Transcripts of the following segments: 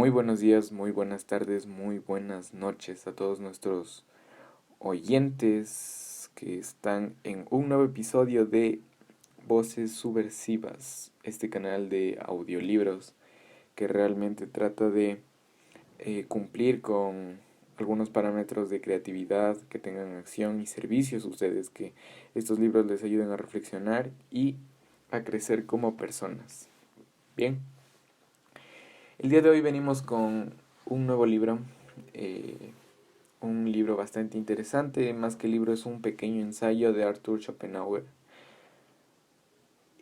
Muy buenos días, muy buenas tardes, muy buenas noches a todos nuestros oyentes que están en un nuevo episodio de Voces Subversivas, este canal de audiolibros que realmente trata de cumplir con algunos parámetros de creatividad, que tengan acción y servicios a ustedes, que estos libros les ayuden a reflexionar y a crecer como personas. Bien. El día de hoy venimos con un nuevo libro, eh, un libro bastante interesante, más que libro es un pequeño ensayo de Arthur Schopenhauer.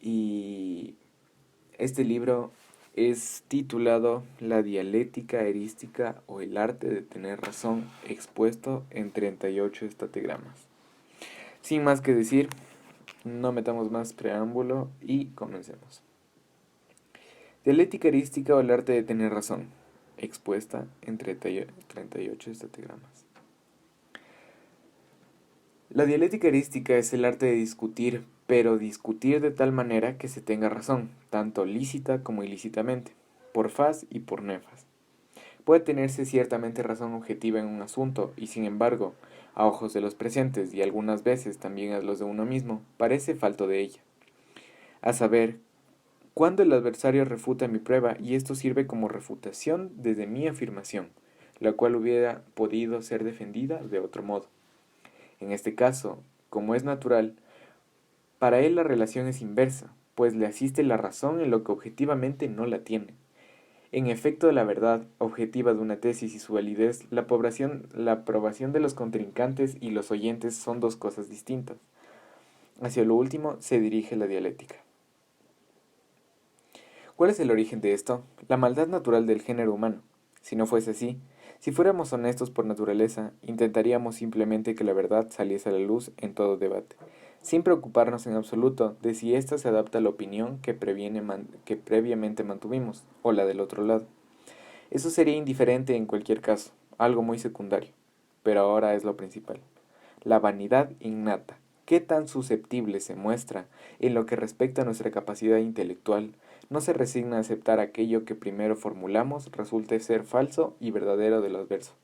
Y este libro es titulado La dialéctica erística o el arte de tener razón, expuesto en 38 estatigramas. Sin más que decir, no metamos más preámbulo y comencemos. Dialéctica erística o el arte de tener razón, expuesta en 38 estatigramas. La dialéctica erística es el arte de discutir, pero discutir de tal manera que se tenga razón, tanto lícita como ilícitamente, por faz y por nefas. Puede tenerse ciertamente razón objetiva en un asunto, y sin embargo, a ojos de los presentes y algunas veces también a los de uno mismo, parece falto de ella. A saber, cuando el adversario refuta mi prueba y esto sirve como refutación desde mi afirmación, la cual hubiera podido ser defendida de otro modo. En este caso, como es natural, para él la relación es inversa, pues le asiste la razón en lo que objetivamente no la tiene. En efecto de la verdad objetiva de una tesis y su validez, la aprobación de los contrincantes y los oyentes son dos cosas distintas. Hacia lo último se dirige la dialéctica. ¿Cuál es el origen de esto? La maldad natural del género humano. Si no fuese así, si fuéramos honestos por naturaleza, intentaríamos simplemente que la verdad saliese a la luz en todo debate, sin preocuparnos en absoluto de si ésta se adapta a la opinión que previamente mantuvimos, o la del otro lado. Eso sería indiferente en cualquier caso, algo muy secundario, pero ahora es lo principal. La vanidad innata. ¿Qué tan susceptible se muestra en lo que respecta a nuestra capacidad intelectual? No se resigna a aceptar aquello que primero formulamos resulte ser falso y verdadero del adverso.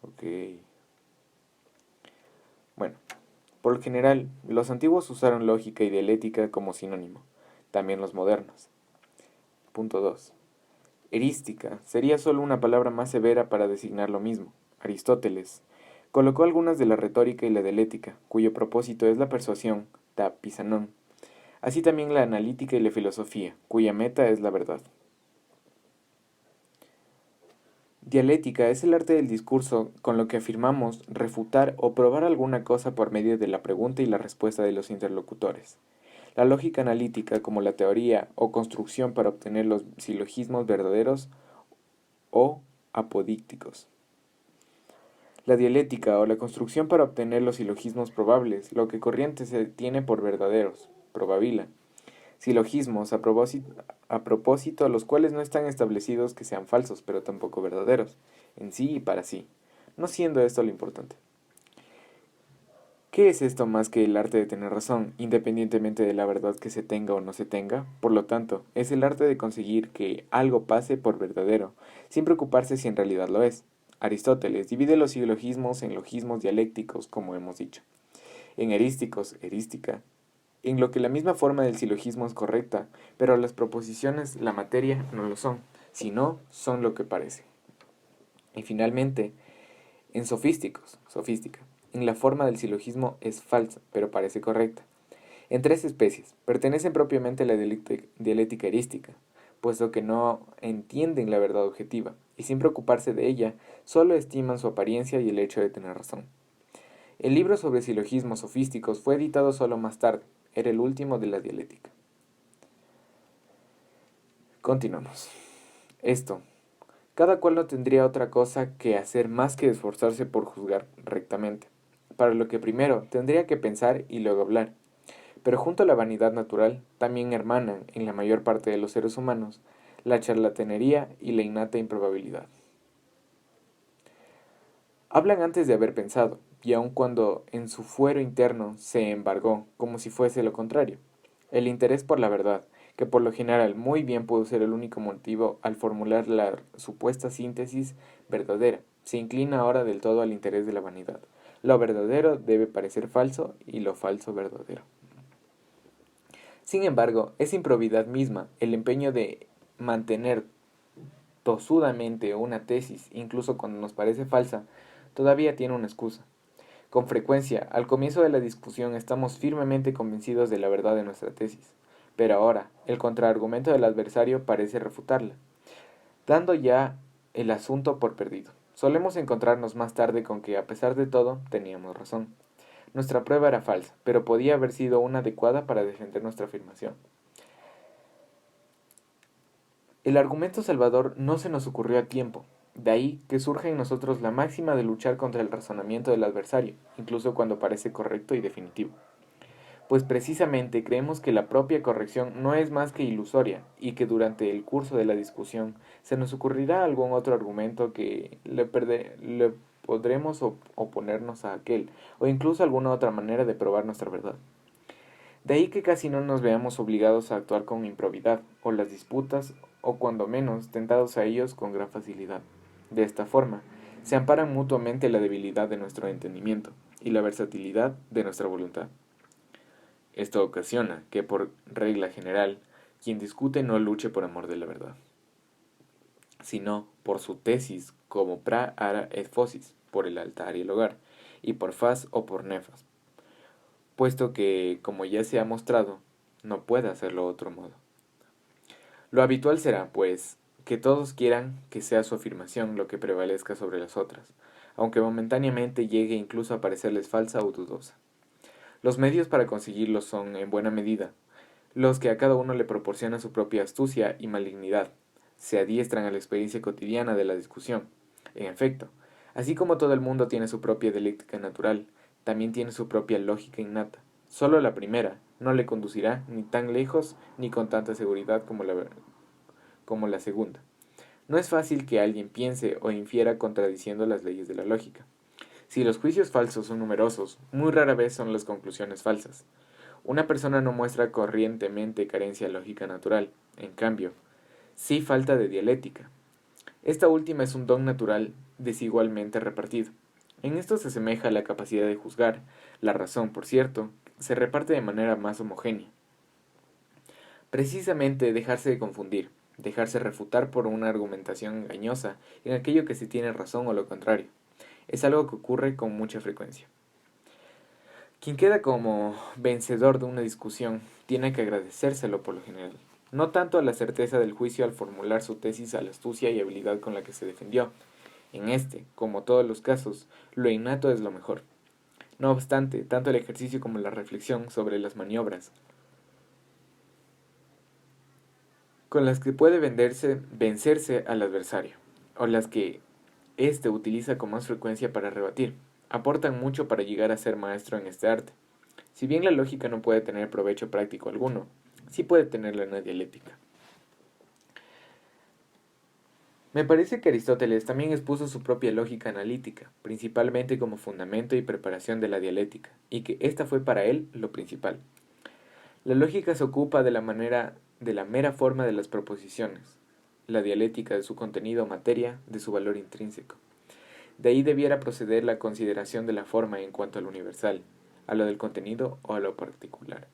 Ok. Bueno, por lo general, los antiguos usaron lógica y dialéctica como sinónimo, también los modernos. Punto 2. Erística sería solo una palabra más severa para designar lo mismo. Aristóteles colocó algunas de la retórica y la dialéctica, cuyo propósito es la persuasión, ta pisanón. Así también la analítica y la filosofía, cuya meta es la verdad. Dialéctica es el arte del discurso con lo que afirmamos, refutar o probar alguna cosa por medio de la pregunta y la respuesta de los interlocutores. La lógica analítica, como la teoría o construcción para obtener los silogismos verdaderos o apodícticos. La dialéctica o la construcción para obtener los silogismos probables, lo que corriente se tiene por verdaderos, probabila. Silogismos a propósito, los cuales no están establecidos que sean falsos, pero tampoco verdaderos, en sí y para sí, no siendo esto lo importante. ¿Qué es esto más que el arte de tener razón, independientemente de la verdad que se tenga o no se tenga? Por lo tanto, es el arte de conseguir que algo pase por verdadero, sin preocuparse si en realidad lo es. Aristóteles divide los silogismos en logismos dialécticos, como hemos dicho, en erísticos, erística, en lo que la misma forma del silogismo es correcta, pero las proposiciones, la materia, no lo son, sino son lo que parece. Y finalmente, en sofísticos, sofística, en la forma del silogismo es falsa, pero parece correcta. En tres especies, pertenecen propiamente a la dialéctica erística, puesto que no entienden la verdad objetiva, y sin preocuparse de ella, solo estiman su apariencia y el hecho de tener razón. El libro sobre silogismos sofísticos fue editado solo más tarde, era el último de la dialéctica. Continuamos. Esto, Cada cual no tendría otra cosa que hacer más que esforzarse por juzgar rectamente, para lo que primero tendría que pensar y luego hablar. Pero junto a la vanidad natural, también hermanan, en la mayor parte de los seres humanos, la charlatanería y la innata improbabilidad. Hablan antes de haber pensado, y aun cuando en su fuero interno se embargó, como si fuese lo contrario. El interés por la verdad, que por lo general muy bien puede ser el único motivo al formular la supuesta síntesis verdadera, se inclina ahora del todo al interés de la vanidad. Lo verdadero debe parecer falso y lo falso verdadero. Sin embargo, es improbidad misma, el empeño de mantener tosudamente una tesis, incluso cuando nos parece falsa, todavía tiene una excusa. Con frecuencia, al comienzo de la discusión estamos firmemente convencidos de la verdad de nuestra tesis, pero ahora el contraargumento del adversario parece refutarla, dando ya el asunto por perdido. Solemos encontrarnos más tarde con que, a pesar de todo, teníamos razón. Nuestra prueba era falsa, pero podía haber sido una adecuada para defender nuestra afirmación. El argumento salvador no se nos ocurrió a tiempo, de ahí que surge en nosotros la máxima de luchar contra el razonamiento del adversario, incluso cuando parece correcto y definitivo. Pues precisamente creemos que la propia corrección no es más que ilusoria y que durante el curso de la discusión se nos ocurrirá algún otro argumento que le podremos oponernos a aquel, o incluso alguna otra manera de probar nuestra verdad. De ahí que casi no nos veamos obligados a actuar con improbidad, o las disputas, o cuando menos, tentados a ellos con gran facilidad. De esta forma, se amparan mutuamente la debilidad de nuestro entendimiento y la versatilidad de nuestra voluntad. Esto ocasiona que, por regla general, quien discute no luche por amor de la verdad, sino por su tesis como pra ara et fosis, por el altar y el hogar, y por fas o por nefas, puesto que, como ya se ha mostrado, no puede hacerlo de otro modo. Lo habitual será, pues, que todos quieran que sea su afirmación lo que prevalezca sobre las otras, aunque momentáneamente llegue incluso a parecerles falsa o dudosa. Los medios para conseguirlo son, en buena medida, los que a cada uno le proporciona su propia astucia y malignidad, se adiestran a la experiencia cotidiana de la discusión. En efecto, así como todo el mundo tiene su propia dialéctica natural, también tiene su propia lógica innata. Solo la primera no le conducirá ni tan lejos ni con tanta seguridad como la segunda. No es fácil que alguien piense o infiera contradiciendo las leyes de la lógica. Si los juicios falsos son numerosos, muy rara vez son las conclusiones falsas. Una persona no muestra corrientemente carencia lógica natural, en cambio, sí falta de dialéctica. Esta última es un don natural desigualmente repartido. En esto se asemeja a la capacidad de juzgar. La razón, por cierto, se reparte de manera más homogénea. Precisamente dejarse de confundir, dejarse refutar por una argumentación engañosa en aquello que se tiene razón o lo contrario, es algo que ocurre con mucha frecuencia. Quien queda como vencedor de una discusión tiene que agradecérselo por lo general, no tanto a la certeza del juicio al formular su tesis a la astucia y habilidad con la que se defendió. En este, como todos los casos, lo innato es lo mejor. No obstante, tanto el ejercicio como la reflexión sobre las maniobras con las que puede vencerse al adversario, o las que éste utiliza con más frecuencia para rebatir, aportan mucho para llegar a ser maestro en este arte. Si bien la lógica no puede tener provecho práctico alguno, sí puede tenerlo en la dialéctica. Me parece que Aristóteles también expuso su propia lógica analítica, principalmente como fundamento y preparación de la dialéctica, y que ésta fue para él lo principal. La lógica se ocupa de la mera forma de las proposiciones, la dialéctica de su contenido o materia, de su valor intrínseco. De ahí debiera proceder la consideración de la forma en cuanto a lo universal, a lo del contenido o a lo particular.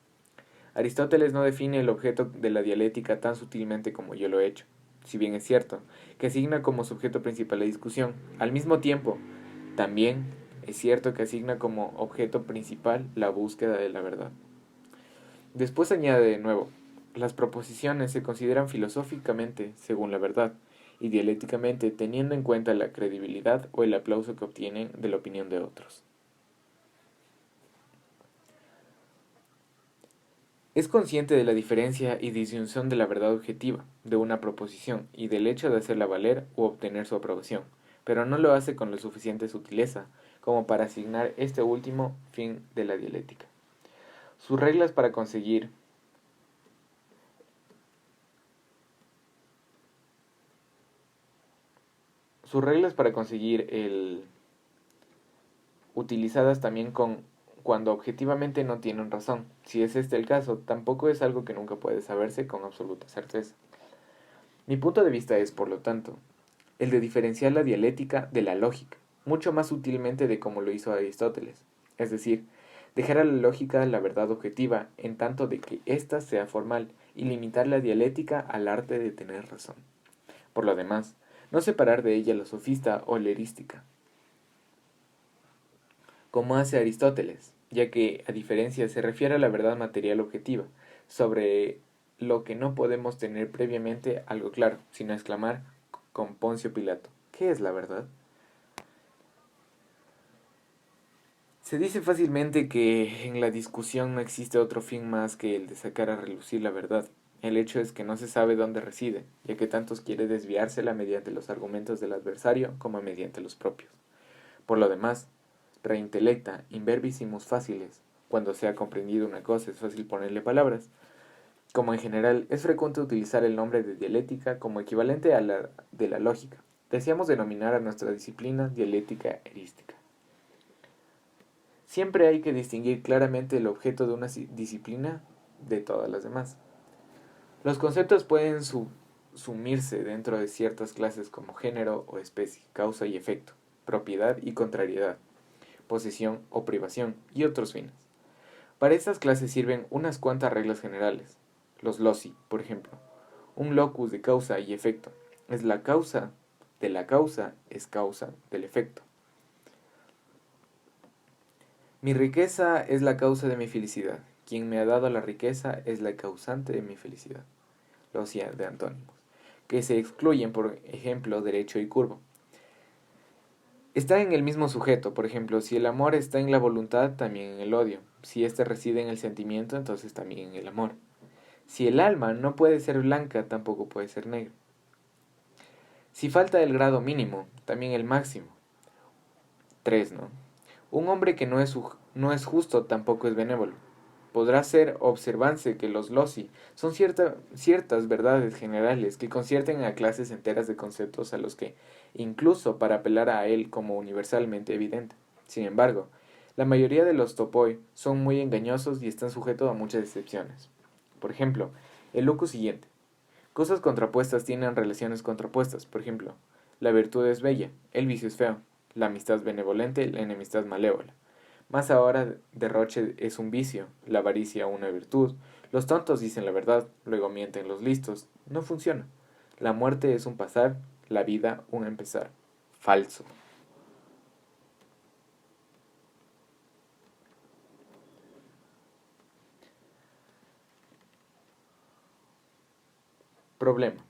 Aristóteles no define el objeto de la dialéctica tan sutilmente como yo lo he hecho, si bien es cierto que asigna como sujeto principal la discusión. Al mismo tiempo, también es cierto que asigna como objeto principal la búsqueda de la verdad. Después añade de nuevo, las proposiciones se consideran filosóficamente según la verdad y dialécticamente teniendo en cuenta la credibilidad o el aplauso que obtienen de la opinión de otros. Es consciente de la diferencia y disyunción de la verdad objetiva de una proposición y del hecho de hacerla valer u obtener su aprobación, pero no lo hace con la suficiente sutileza como para asignar este último fin de la dialéctica. Sus reglas para conseguir el utilizadas también cuando objetivamente no tienen razón. Si es este el caso, tampoco es algo que nunca puede saberse con absoluta certeza. Mi punto de vista es, por lo tanto, el de diferenciar la dialéctica de la lógica, mucho más sutilmente de como lo hizo Aristóteles, es decir, dejar a la lógica la verdad objetiva en tanto de que ésta sea formal y limitar la dialéctica al arte de tener razón. Por lo demás, no separar de ella la sofista o la erística, como hace Aristóteles, ya que, a diferencia, se refiere a la verdad material objetiva, sobre lo que no podemos tener previamente algo claro, sino exclamar con Poncio Pilato: ¿qué es la verdad? Se dice fácilmente que en la discusión no existe otro fin más que el de sacar a relucir la verdad. El hecho es que no se sabe dónde reside, ya que tantos quiere desviársela mediante los argumentos del adversario como mediante los propios. Por lo demás, reintelecta, in verbisimus faciles, cuando se ha comprendido una cosa es fácil ponerle palabras. Como en general, es frecuente utilizar el nombre de dialéctica como equivalente a la de la lógica. Deseamos denominar a nuestra disciplina dialéctica erística. Siempre hay que distinguir claramente el objeto de una disciplina de todas las demás. Los conceptos pueden sumirse dentro de ciertas clases como género o especie, causa y efecto, propiedad y contrariedad, posesión o privación y otros fines. Para estas clases sirven unas cuantas reglas generales. Los loci, por ejemplo. Un locus de causa y efecto es la causa de la causa es causa del efecto. Mi riqueza es la causa de mi felicidad. Quien me ha dado la riqueza es la causante de mi felicidad. Locia de antónimos, que se excluyen, por ejemplo, derecho y curvo. Está en el mismo sujeto, por ejemplo, si el amor está en la voluntad, también en el odio. Si éste reside en el sentimiento, entonces también en el amor. Si el alma no puede ser blanca, tampoco puede ser negra. Si falta el grado mínimo, también el máximo. 3, ¿no? Un hombre que no es justo tampoco es benévolo. Podrá ser observarse que los loci son ciertas verdades generales que concierten a clases enteras de conceptos a los que, incluso para apelar a él como universalmente evidente. Sin embargo, la mayoría de los topoi son muy engañosos y están sujetos a muchas excepciones. Por ejemplo, el locus siguiente. Cosas contrapuestas tienen relaciones contrapuestas. Por ejemplo, la virtud es bella, el vicio es feo, la amistad es benevolente, la enemistad malévola. Más ahora derroche es un vicio, la avaricia una virtud. Los tontos dicen la verdad, luego mienten los listos. No funciona. La muerte es un pasar, la vida un empezar. Falso. Problema.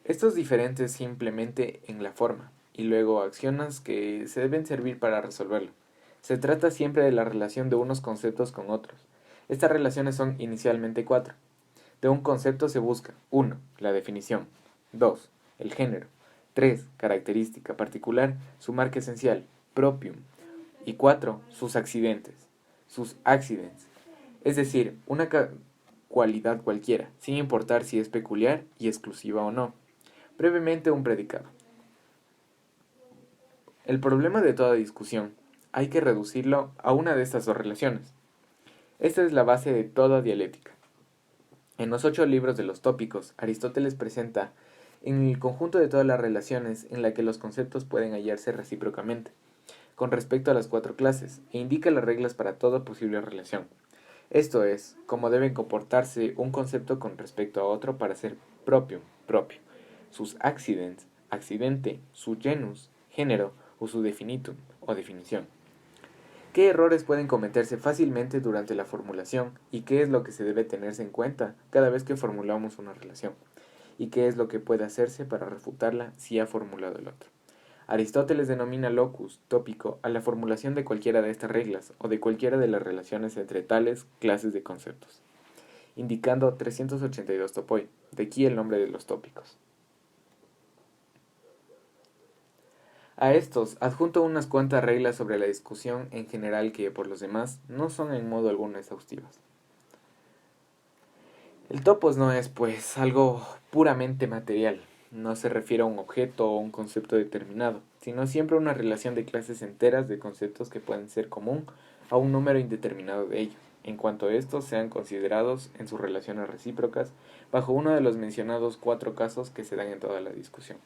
Estos diferentes simplemente en la forma, y luego acciones que se deben servir para resolverlo. Se trata siempre de la relación de unos conceptos con otros. Estas relaciones son inicialmente cuatro. De un concepto se busca: 1. La definición. 2. El género. 3. Característica particular, su marca esencial, propium. Y 4. Sus accidentes, sus accidents. Es decir, una cualidad cualquiera, sin importar si es peculiar y exclusiva o no. Brevemente, un predicado. El problema de toda discusión hay que reducirlo a una de estas dos relaciones. Esta es la base de toda dialéctica. En los 8 libros de los tópicos, Aristóteles presenta en el conjunto de todas las relaciones en la que los conceptos pueden hallarse recíprocamente, con respecto a las 4 clases, e indica las reglas para toda posible relación. Esto es, cómo deben comportarse un concepto con respecto a otro para ser propio, sus accidents, accidente, su genus, género, o su definitum, o definición. ¿Qué errores pueden cometerse fácilmente durante la formulación y qué es lo que se debe tenerse en cuenta cada vez que formulamos una relación? ¿Y qué es lo que puede hacerse para refutarla si ha formulado el otro? Aristóteles denomina locus, tópico, a la formulación de cualquiera de estas reglas o de cualquiera de las relaciones entre tales clases de conceptos. indicando 382 topoi, de aquí el nombre de los tópicos. A estos adjunto unas cuantas reglas sobre la discusión en general que, por los demás, no son en modo alguno exhaustivas. El topos no es, pues, algo puramente material, no se refiere a un objeto o un concepto determinado, sino siempre a una relación de clases enteras de conceptos que pueden ser común a un número indeterminado de ellos, en cuanto estos sean considerados en sus relaciones recíprocas bajo uno de los mencionados 4 casos que se dan en toda la discusión.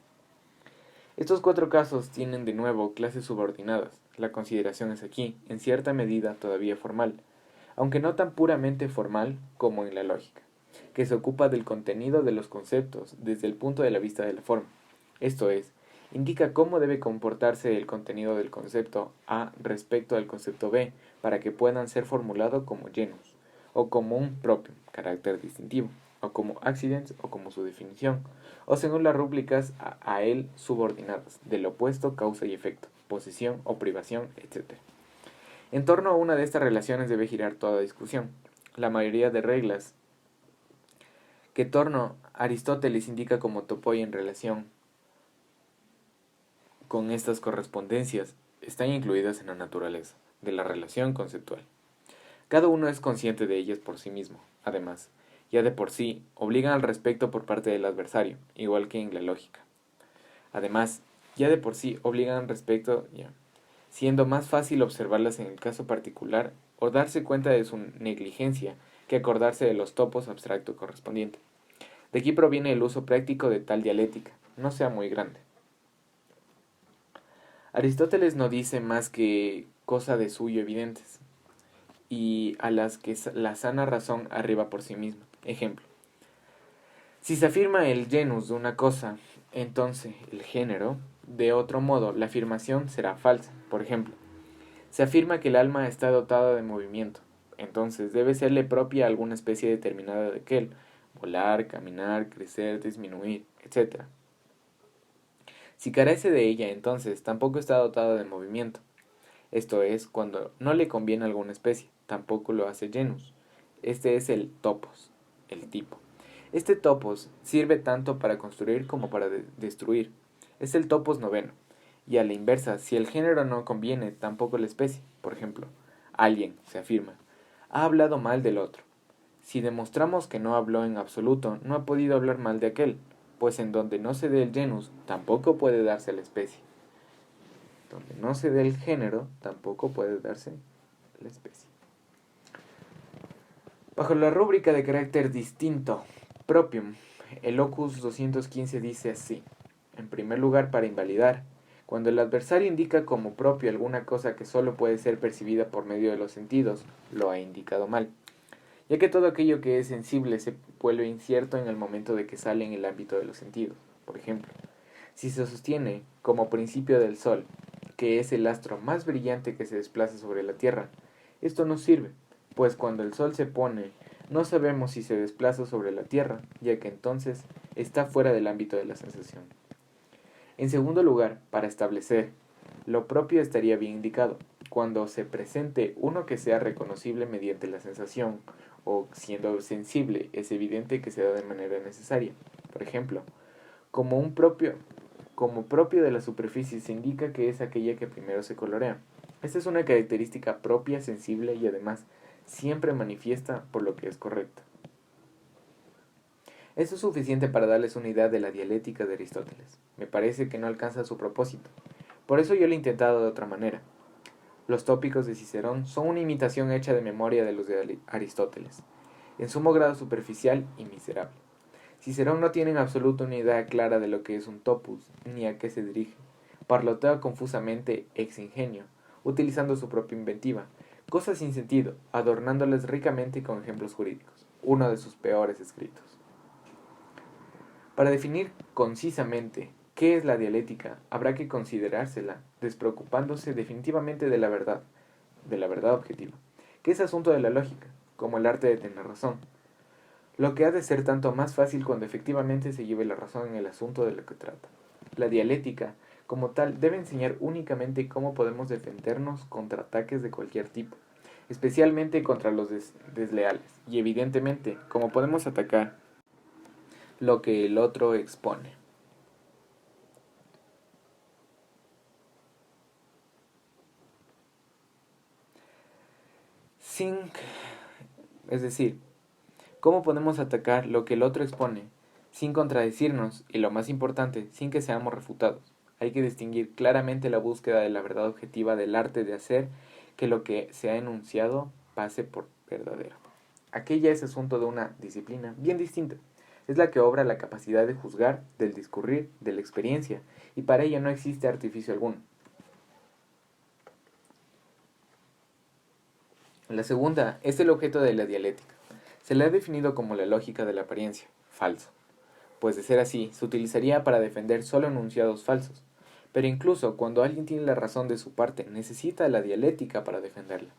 Estos 4 casos tienen de nuevo clases subordinadas. La consideración es aquí, en cierta medida, todavía formal, aunque no tan puramente formal como en la lógica, que se ocupa del contenido de los conceptos desde el punto de la vista de la forma. Esto es, indica cómo debe comportarse el contenido del concepto A respecto al concepto B para que puedan ser formulados como genus, o como un propio, carácter distintivo, o como accidents o como su definición, o según las rúbricas a él subordinadas, del opuesto causa y efecto, posesión o privación, etc. En torno a una de estas relaciones debe girar toda discusión. La mayoría de reglas que torno Aristóteles indica como topoi en relación con estas correspondencias están incluidas en la naturaleza de la relación conceptual. Cada uno es consciente de ellas por sí mismo, además, ya de por sí obligan al respecto por parte del adversario, igual que en la lógica. Además, ya de por sí obligan al respecto, siendo más fácil observarlas en el caso particular o darse cuenta de su negligencia que acordarse de los topos abstracto correspondiente. De aquí proviene el uso práctico de tal dialéctica, no sea muy grande. Aristóteles no dice más que cosa de suyo evidentes, y a las que la sana razón arriba por sí misma. Ejemplo, si se afirma el genus de una cosa, entonces el género, de otro modo, la afirmación será falsa. Por ejemplo, se afirma que el alma está dotada de movimiento, entonces debe serle propia alguna especie determinada de aquel, volar, caminar, crecer, disminuir, etc. Si carece de ella, entonces tampoco está dotada de movimiento. Esto es, cuando no le conviene a alguna especie, tampoco lo hace genus. Este es el topos, el tipo. Este topos sirve tanto para construir como para destruir. Es el topos noveno. Y a la inversa, si el género no conviene, tampoco la especie. Por ejemplo, alguien, se afirma, ha hablado mal del otro. Si demostramos que no habló en absoluto, no ha podido hablar mal de aquel, pues en donde no se dé el genus, tampoco puede darse la especie. Donde no se dé el género, tampoco puede darse la especie. Bajo la rúbrica de carácter distinto, propium, el locus 215 dice así. En primer lugar, para invalidar, cuando el adversario indica como propio alguna cosa que solo puede ser percibida por medio de los sentidos, lo ha indicado mal, ya que todo aquello que es sensible se vuelve incierto en el momento de que sale en el ámbito de los sentidos. Por ejemplo, si se sostiene como principio del Sol, que es el astro más brillante que se desplaza sobre la Tierra, esto no sirve, pues cuando el Sol se pone, no sabemos si se desplaza sobre la Tierra, ya que entonces está fuera del ámbito de la sensación. En segundo lugar, para establecer, lo propio estaría bien indicado, cuando se presente uno que sea reconocible mediante la sensación, o siendo sensible, es evidente que se da de manera necesaria. Por ejemplo, como propio de la superficie se indica que es aquella que primero se colorea. Esta es una característica propia, sensible y además siempre manifiesta por lo que es correcto. Esto es suficiente para darles una idea de la dialéctica de Aristóteles. Me parece que no alcanza su propósito. Por eso yo lo he intentado de otra manera. Los tópicos de Cicerón son una imitación hecha de memoria de los de Aristóteles, en sumo grado superficial y miserable. Cicerón no tiene en absoluto una idea clara de lo que es un topos, ni a qué se dirige. Parlotea confusamente ex ingenio, utilizando su propia inventiva, cosas sin sentido, adornándolas ricamente con ejemplos jurídicos, uno de sus peores escritos. Para definir concisamente qué es la dialéctica, habrá que considerársela, despreocupándose definitivamente de la verdad objetiva, que es asunto de la lógica, como el arte de tener razón, lo que ha de ser tanto más fácil cuando efectivamente se lleve la razón en el asunto de lo que trata. La dialéctica, como tal, debe enseñar únicamente cómo podemos defendernos contra ataques de cualquier tipo, especialmente contra los desleales, y evidentemente, cómo podemos atacar lo que el otro expone. Sin, es decir, cómo podemos atacar lo que el otro expone, sin contradecirnos y, lo más importante, sin que seamos refutados. Hay que distinguir claramente la búsqueda de la verdad objetiva del arte de hacer que lo que se ha enunciado pase por verdadero. Aquella es asunto de una disciplina bien distinta. Es la que obra la capacidad de juzgar, del discurrir, de la experiencia, y para ella no existe artificio alguno. La segunda es el objeto de la dialéctica. Se la ha definido como la lógica de la apariencia, falso. Pues de ser así, se utilizaría para defender solo enunciados falsos. Pero incluso cuando alguien tiene la razón de su parte, necesita la dialéctica para defenderla.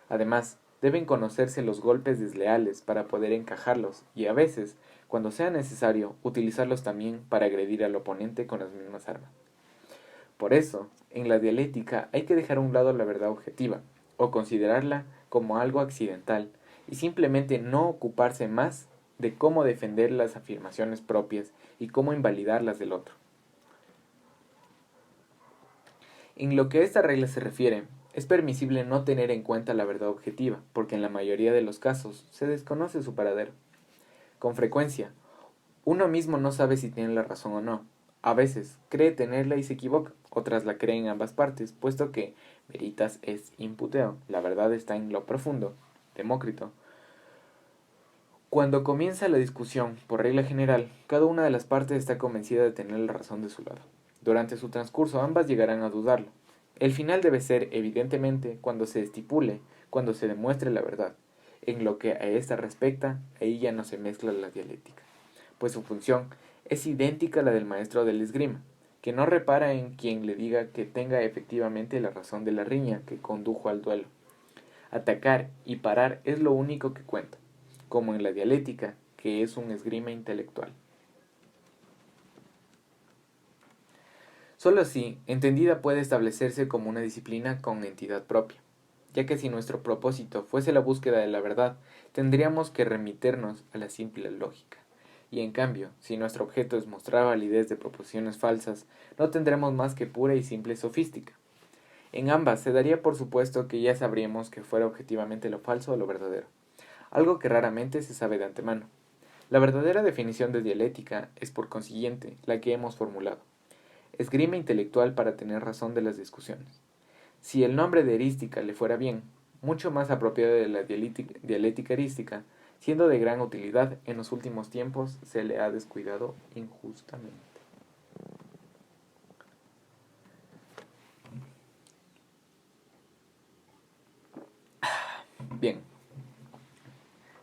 Además, deben conocerse los golpes desleales para poder encajarlos y a veces, cuando sea necesario, utilizarlos también para agredir al oponente con las mismas armas. Por eso, en la dialéctica hay que dejar a un lado la verdad objetiva, o considerarla como algo accidental, y simplemente no ocuparse más de cómo defender las afirmaciones propias y cómo invalidar las del otro. En lo que a esta regla se refiere, es permisible no tener en cuenta la verdad objetiva, porque en la mayoría de los casos se desconoce su paradero. Con frecuencia, uno mismo no sabe si tiene la razón o no. A veces cree tenerla y se equivoca, otras la creen en ambas partes, puesto que veritas es imputeo, la verdad está en lo profundo. Demócrito. Cuando comienza la discusión, por regla general, cada una de las partes está convencida de tener la razón de su lado. Durante su transcurso ambas llegarán a dudarlo. El final debe ser, evidentemente, cuando se estipule, cuando se demuestre la verdad. En lo que a esta respecta, ahí ya no se mezcla la dialéctica, pues su función es idéntica a la del maestro del esgrima, que no repara en quien le diga que tenga efectivamente la razón de la riña que condujo al duelo. Atacar y parar es lo único que cuenta, como en la dialéctica, que es un esgrima intelectual. Solo así, entendida puede establecerse como una disciplina con entidad propia, ya que si nuestro propósito fuese la búsqueda de la verdad, tendríamos que remitirnos a la simple lógica. Y en cambio, si nuestro objeto es mostrar validez de proposiciones falsas, no tendremos más que pura y simple sofística. En ambas se daría por supuesto que ya sabríamos que fuera objetivamente lo falso o lo verdadero, algo que raramente se sabe de antemano. La verdadera definición de dialéctica es por consiguiente la que hemos formulado. Esgrima intelectual para tener razón de las discusiones. Si el nombre de erística le fuera bien, mucho más apropiado de la dialéctica erística, siendo de gran utilidad, en los últimos tiempos se le ha descuidado injustamente. Bien,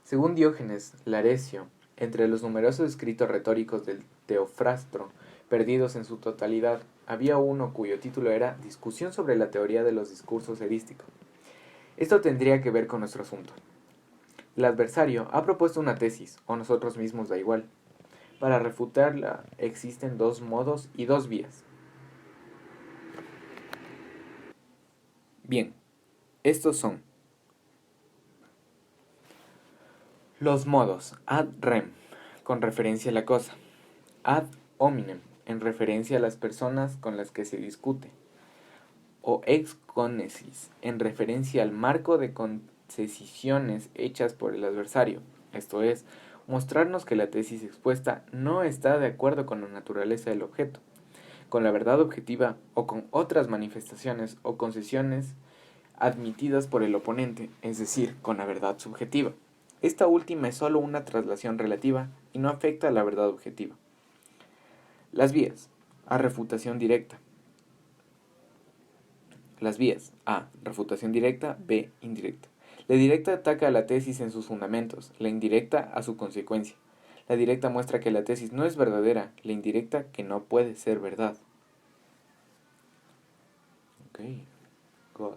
según Diógenes Laercio, entre los numerosos escritos retóricos del Teofrastro, perdidos en su totalidad, había uno cuyo título era Discusión sobre la teoría de los discursos erísticos. Esto tendría que ver con nuestro asunto. El adversario ha propuesto una tesis, o nosotros mismos da igual. Para refutarla existen dos modos y dos vías. Bien, estos son los modos ad rem, con referencia a la cosa, ad hominem, en referencia a las personas con las que se discute, o ex conesis, en referencia al marco de concesisiones hechas por el adversario, esto es, mostrarnos que la tesis expuesta no está de acuerdo con la naturaleza del objeto, con la verdad objetiva o con otras manifestaciones o concesiones admitidas por el oponente, es decir, con la verdad subjetiva. Esta última es sólo una traslación relativa y no afecta a la verdad objetiva. Las vías. A. Refutación directa. Las vías. A. Refutación directa. B. Indirecta. La directa ataca a la tesis en sus fundamentos, la indirecta a su consecuencia. La directa muestra que la tesis no es verdadera, la indirecta que no puede ser verdad. Ok. God.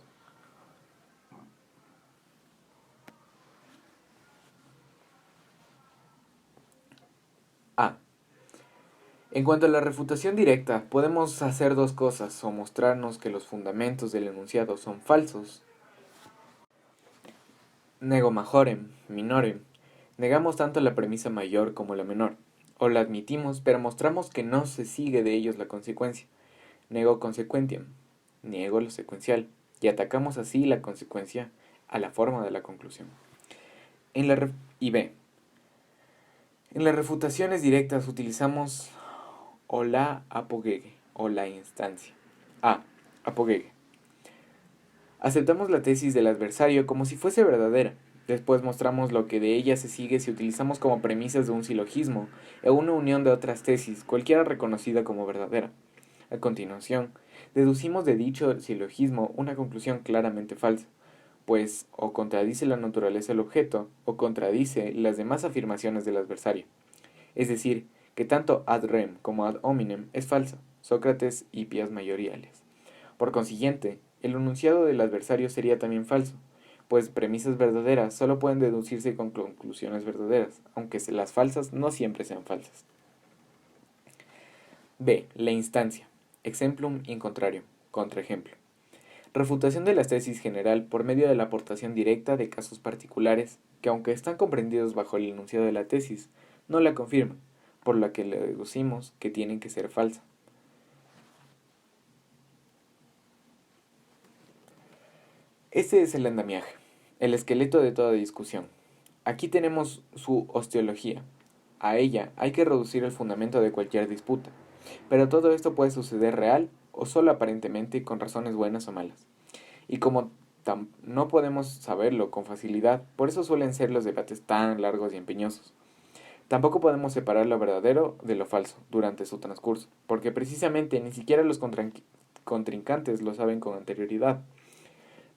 A. En cuanto a la refutación directa, podemos hacer dos cosas, o mostrarnos que los fundamentos del enunciado son falsos, Nego majorem, minorem. Negamos tanto la premisa mayor como la menor, o la admitimos, pero mostramos que no se sigue de ellos la consecuencia. Nego consequentiam, niego lo secuencial, y atacamos así la consecuencia a la forma de la conclusión. Y B. En las refutaciones directas utilizamos o la apogege, o la instancia. A. Apogege. Aceptamos la tesis del adversario como si fuese verdadera. Después mostramos lo que de ella se sigue si utilizamos como premisas de un silogismo o una unión de otras tesis, cualquiera reconocida como verdadera. A continuación, deducimos de dicho silogismo una conclusión claramente falsa, pues o contradice la naturaleza del objeto o contradice las demás afirmaciones del adversario. Es decir, que tanto ad rem como ad hominem es falsa, Sócrates hippias majoriales. Por consiguiente, el enunciado del adversario sería también falso, pues premisas verdaderas solo pueden deducirse con conclusiones verdaderas, aunque las falsas no siempre sean falsas. B. La instancia. Exemplum in contrarium. Contraejemplo. Refutación de la tesis general por medio de la aportación directa de casos particulares que, aunque están comprendidos bajo el enunciado de la tesis, no la confirman, por lo que le deducimos que tienen que ser falsas. Este es el andamiaje, el esqueleto de toda discusión. Aquí tenemos su osteología. A ella hay que reducir el fundamento de cualquier disputa, pero todo esto puede suceder real o solo aparentemente con razones buenas o malas. Y como no podemos saberlo con facilidad, por eso suelen ser los debates tan largos y empeñosos. Tampoco podemos separar lo verdadero de lo falso durante su transcurso, porque precisamente ni siquiera los contrincantes lo saben con anterioridad.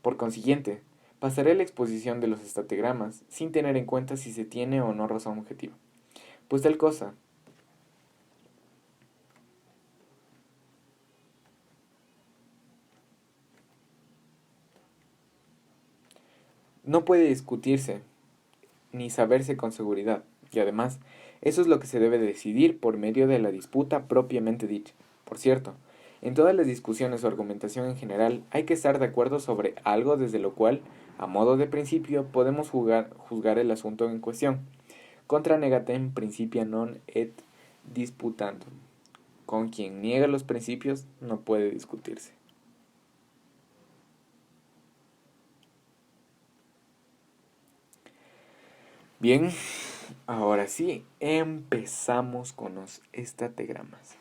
Por consiguiente, pasaré la exposición de los estatigramas sin tener en cuenta si se tiene o no razón objetiva. Pues tal cosa no puede discutirse ni saberse con seguridad, y además, eso es lo que se debe decidir por medio de la disputa propiamente dicha. Por cierto, en todas las discusiones o argumentación en general hay que estar de acuerdo sobre algo desde lo cual, a modo de principio, podemos juzgar el asunto en cuestión. Contra negatem principia non et disputandum. Con quien niega los principios no puede discutirse. Bien, ahora sí, empezamos con los estatigramas.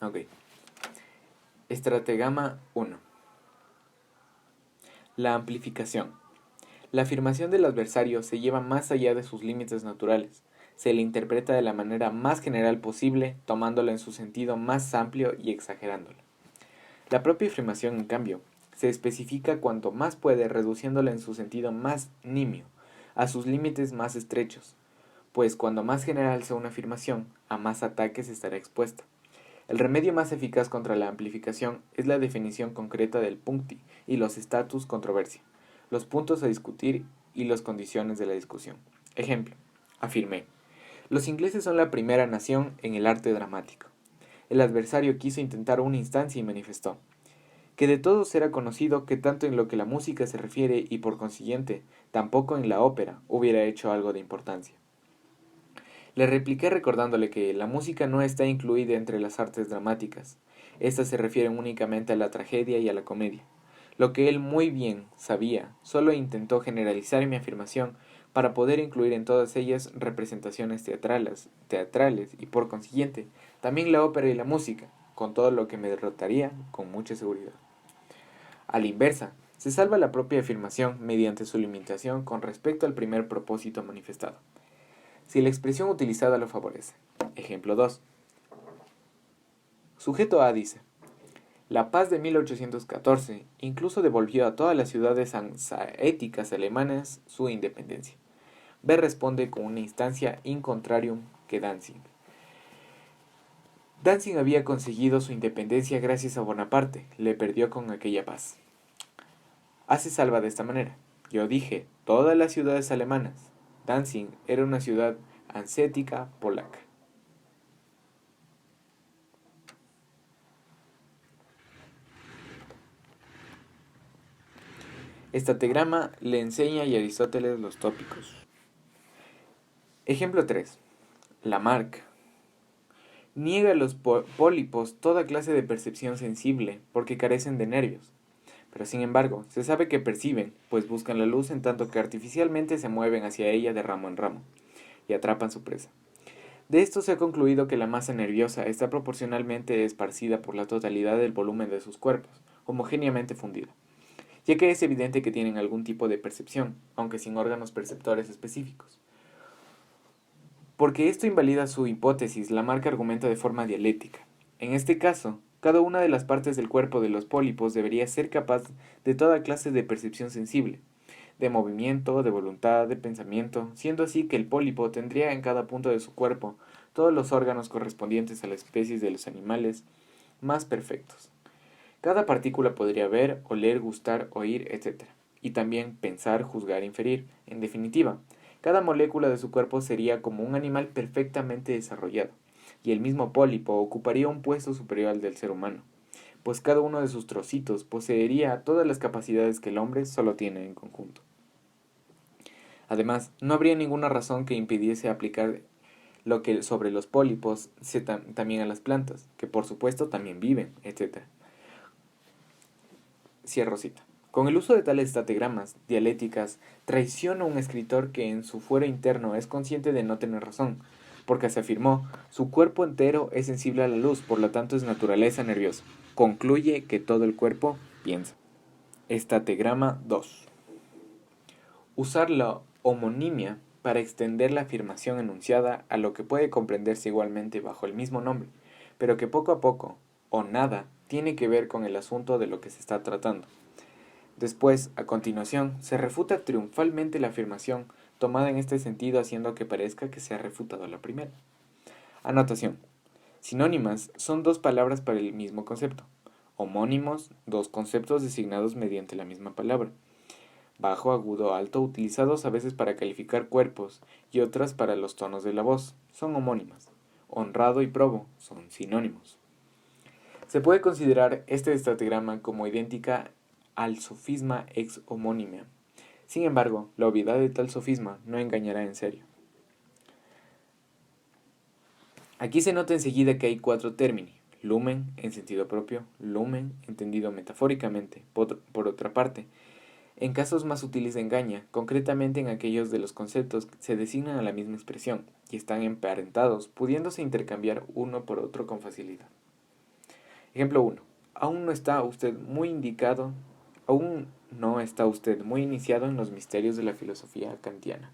Ok. Estrategrama 1. La amplificación. La afirmación del adversario se lleva más allá de sus límites naturales. Se le interpreta de la manera más general posible, tomándola en su sentido más amplio y exagerándola. La propia afirmación, en cambio, se especifica cuanto más puede, reduciéndola en su sentido más nimio, a sus límites más estrechos, pues cuando más general sea una afirmación, a más ataques estará expuesta. El remedio más eficaz contra la amplificación es la definición concreta del puncti y los status controversia, los puntos a discutir y las condiciones de la discusión. Ejemplo, afirmé, los ingleses son la primera nación en el arte dramático. El adversario quiso intentar una instancia y manifestó que de todos era conocido que tanto en lo que la música se refiere y por consiguiente tampoco en la ópera hubiera hecho algo de importancia. Le repliqué recordándole que la música no está incluida entre las artes dramáticas. Estas se refieren únicamente a la tragedia y a la comedia. Lo que él muy bien sabía, solo intentó generalizar mi afirmación para poder incluir en todas ellas representaciones teatrales y por consiguiente también la ópera y la música, con todo lo que me derrotaría con mucha seguridad. A la inversa, se salva la propia afirmación mediante su limitación con respecto al primer propósito manifestado. Si la expresión utilizada lo favorece. Ejemplo 2. Sujeto A dice, la paz de 1814 incluso devolvió a todas las ciudades hansaéticas alemanas su independencia. B responde con una instancia in contrarium que Danzig. Danzig había conseguido su independencia gracias a Bonaparte, le perdió con aquella paz. A se salva de esta manera. Yo dije, todas las ciudades alemanas. Danzig era una ciudad hansética polaca. Estategrama le enseña y Aristóteles los tópicos. Ejemplo 3. Lamarck niega a los pólipos toda clase de percepción sensible porque carecen de nervios. Pero sin embargo, se sabe que perciben, pues buscan la luz en tanto que artificialmente se mueven hacia ella de ramo en ramo y atrapan su presa. De esto se ha concluido que la masa nerviosa está proporcionalmente esparcida por la totalidad del volumen de sus cuerpos, homogéneamente fundida, ya que es evidente que tienen algún tipo de percepción, aunque sin órganos perceptores específicos. Porque esto invalida su hipótesis, Lamarck argumenta de forma dialéctica. En este caso, cada una de las partes del cuerpo de los pólipos debería ser capaz de toda clase de percepción sensible, de movimiento, de voluntad, de pensamiento, siendo así que el pólipo tendría en cada punto de su cuerpo todos los órganos correspondientes a las especies de los animales más perfectos. Cada partícula podría ver, oler, gustar, oír, etc. Y también pensar, juzgar, inferir. En definitiva, cada molécula de su cuerpo sería como un animal perfectamente desarrollado, y el mismo pólipo ocuparía un puesto superior al del ser humano, pues cada uno de sus trocitos poseería todas las capacidades que el hombre solo tiene en conjunto. Además, no habría ninguna razón que impidiese aplicar lo que sobre los pólipos también a las plantas, que por supuesto también viven, etc. Cierro cita. Con el uso de tales estategramas dialécticas, traiciona a un escritor que en su fuero interno es consciente de no tener razón, porque se afirmó, su cuerpo entero es sensible a la luz, por lo tanto es naturaleza nerviosa. Concluye que todo el cuerpo piensa. Estategrama 2. Usar la homonimia para extender la afirmación enunciada a lo que puede comprenderse igualmente bajo el mismo nombre, pero que poco a poco, o nada, tiene que ver con el asunto de lo que se está tratando. Después, a continuación, se refuta triunfalmente la afirmación tomada en este sentido haciendo que parezca que se ha refutado la primera. Anotación. Sinónimas son dos palabras para el mismo concepto. Homónimos, dos conceptos designados mediante la misma palabra. Bajo, agudo, alto, utilizados a veces para calificar cuerpos y otras para los tonos de la voz, son homónimas. Honrado y probo son sinónimos. Se puede considerar este estategrama como idéntica al sofisma ex homónima. Sin embargo, la obviedad de tal sofisma no engañará en serio. Aquí se nota enseguida que hay cuatro términi: lumen en sentido propio, lumen entendido metafóricamente, por otra parte. En casos más sutiles de engaña, concretamente en aquellos de los conceptos que se designan a la misma expresión y están emparentados, pudiéndose intercambiar uno por otro con facilidad. Ejemplo 1. Aún no está usted muy iniciado en los misterios de la filosofía kantiana.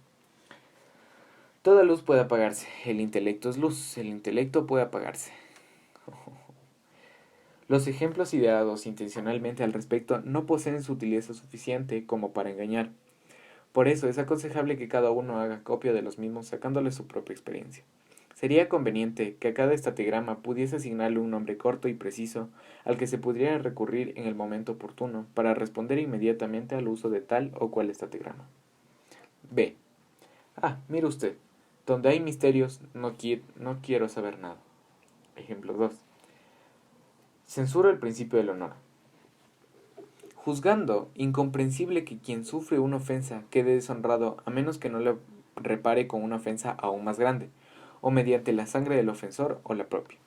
Toda luz puede apagarse, el intelecto es luz, el intelecto puede apagarse. Los ejemplos ideados intencionalmente al respecto no poseen sutileza suficiente como para engañar. Por eso es aconsejable que cada uno haga copia de los mismos sacándole su propia experiencia. Sería conveniente que a cada estategrama pudiese asignarle un nombre corto y preciso al que se pudiera recurrir en el momento oportuno para responder inmediatamente al uso de tal o cual estategrama. B. Mire usted, donde hay misterios no quiero saber nada. Ejemplo 2. Censura el principio del honor. Juzgando incomprensible que quien sufre una ofensa quede deshonrado a menos que no le repare con una ofensa aún más grande, o mediante la sangre del ofensor o la propia.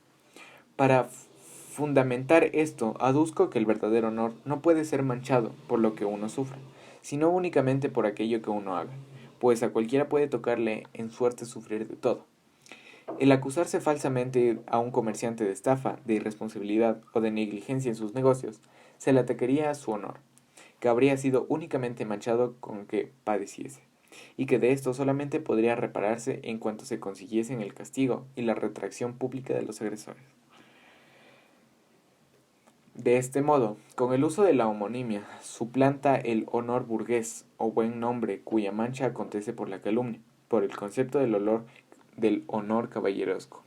Para fundamentar esto, aduzco que el verdadero honor no puede ser manchado por lo que uno sufre, sino únicamente por aquello que uno haga, pues a cualquiera puede tocarle en suerte sufrir de todo. El acusarse falsamente a un comerciante de estafa, de irresponsabilidad o de negligencia en sus negocios, se le atacaría a su honor, que habría sido únicamente manchado con que padeciese, y que de esto solamente podría repararse en cuanto se consiguiesen el castigo y la retracción pública de los agresores. De este modo, con el uso de la homonimia, suplanta el honor burgués o buen nombre cuya mancha acontece por la calumnia, por el concepto del honor caballeresco,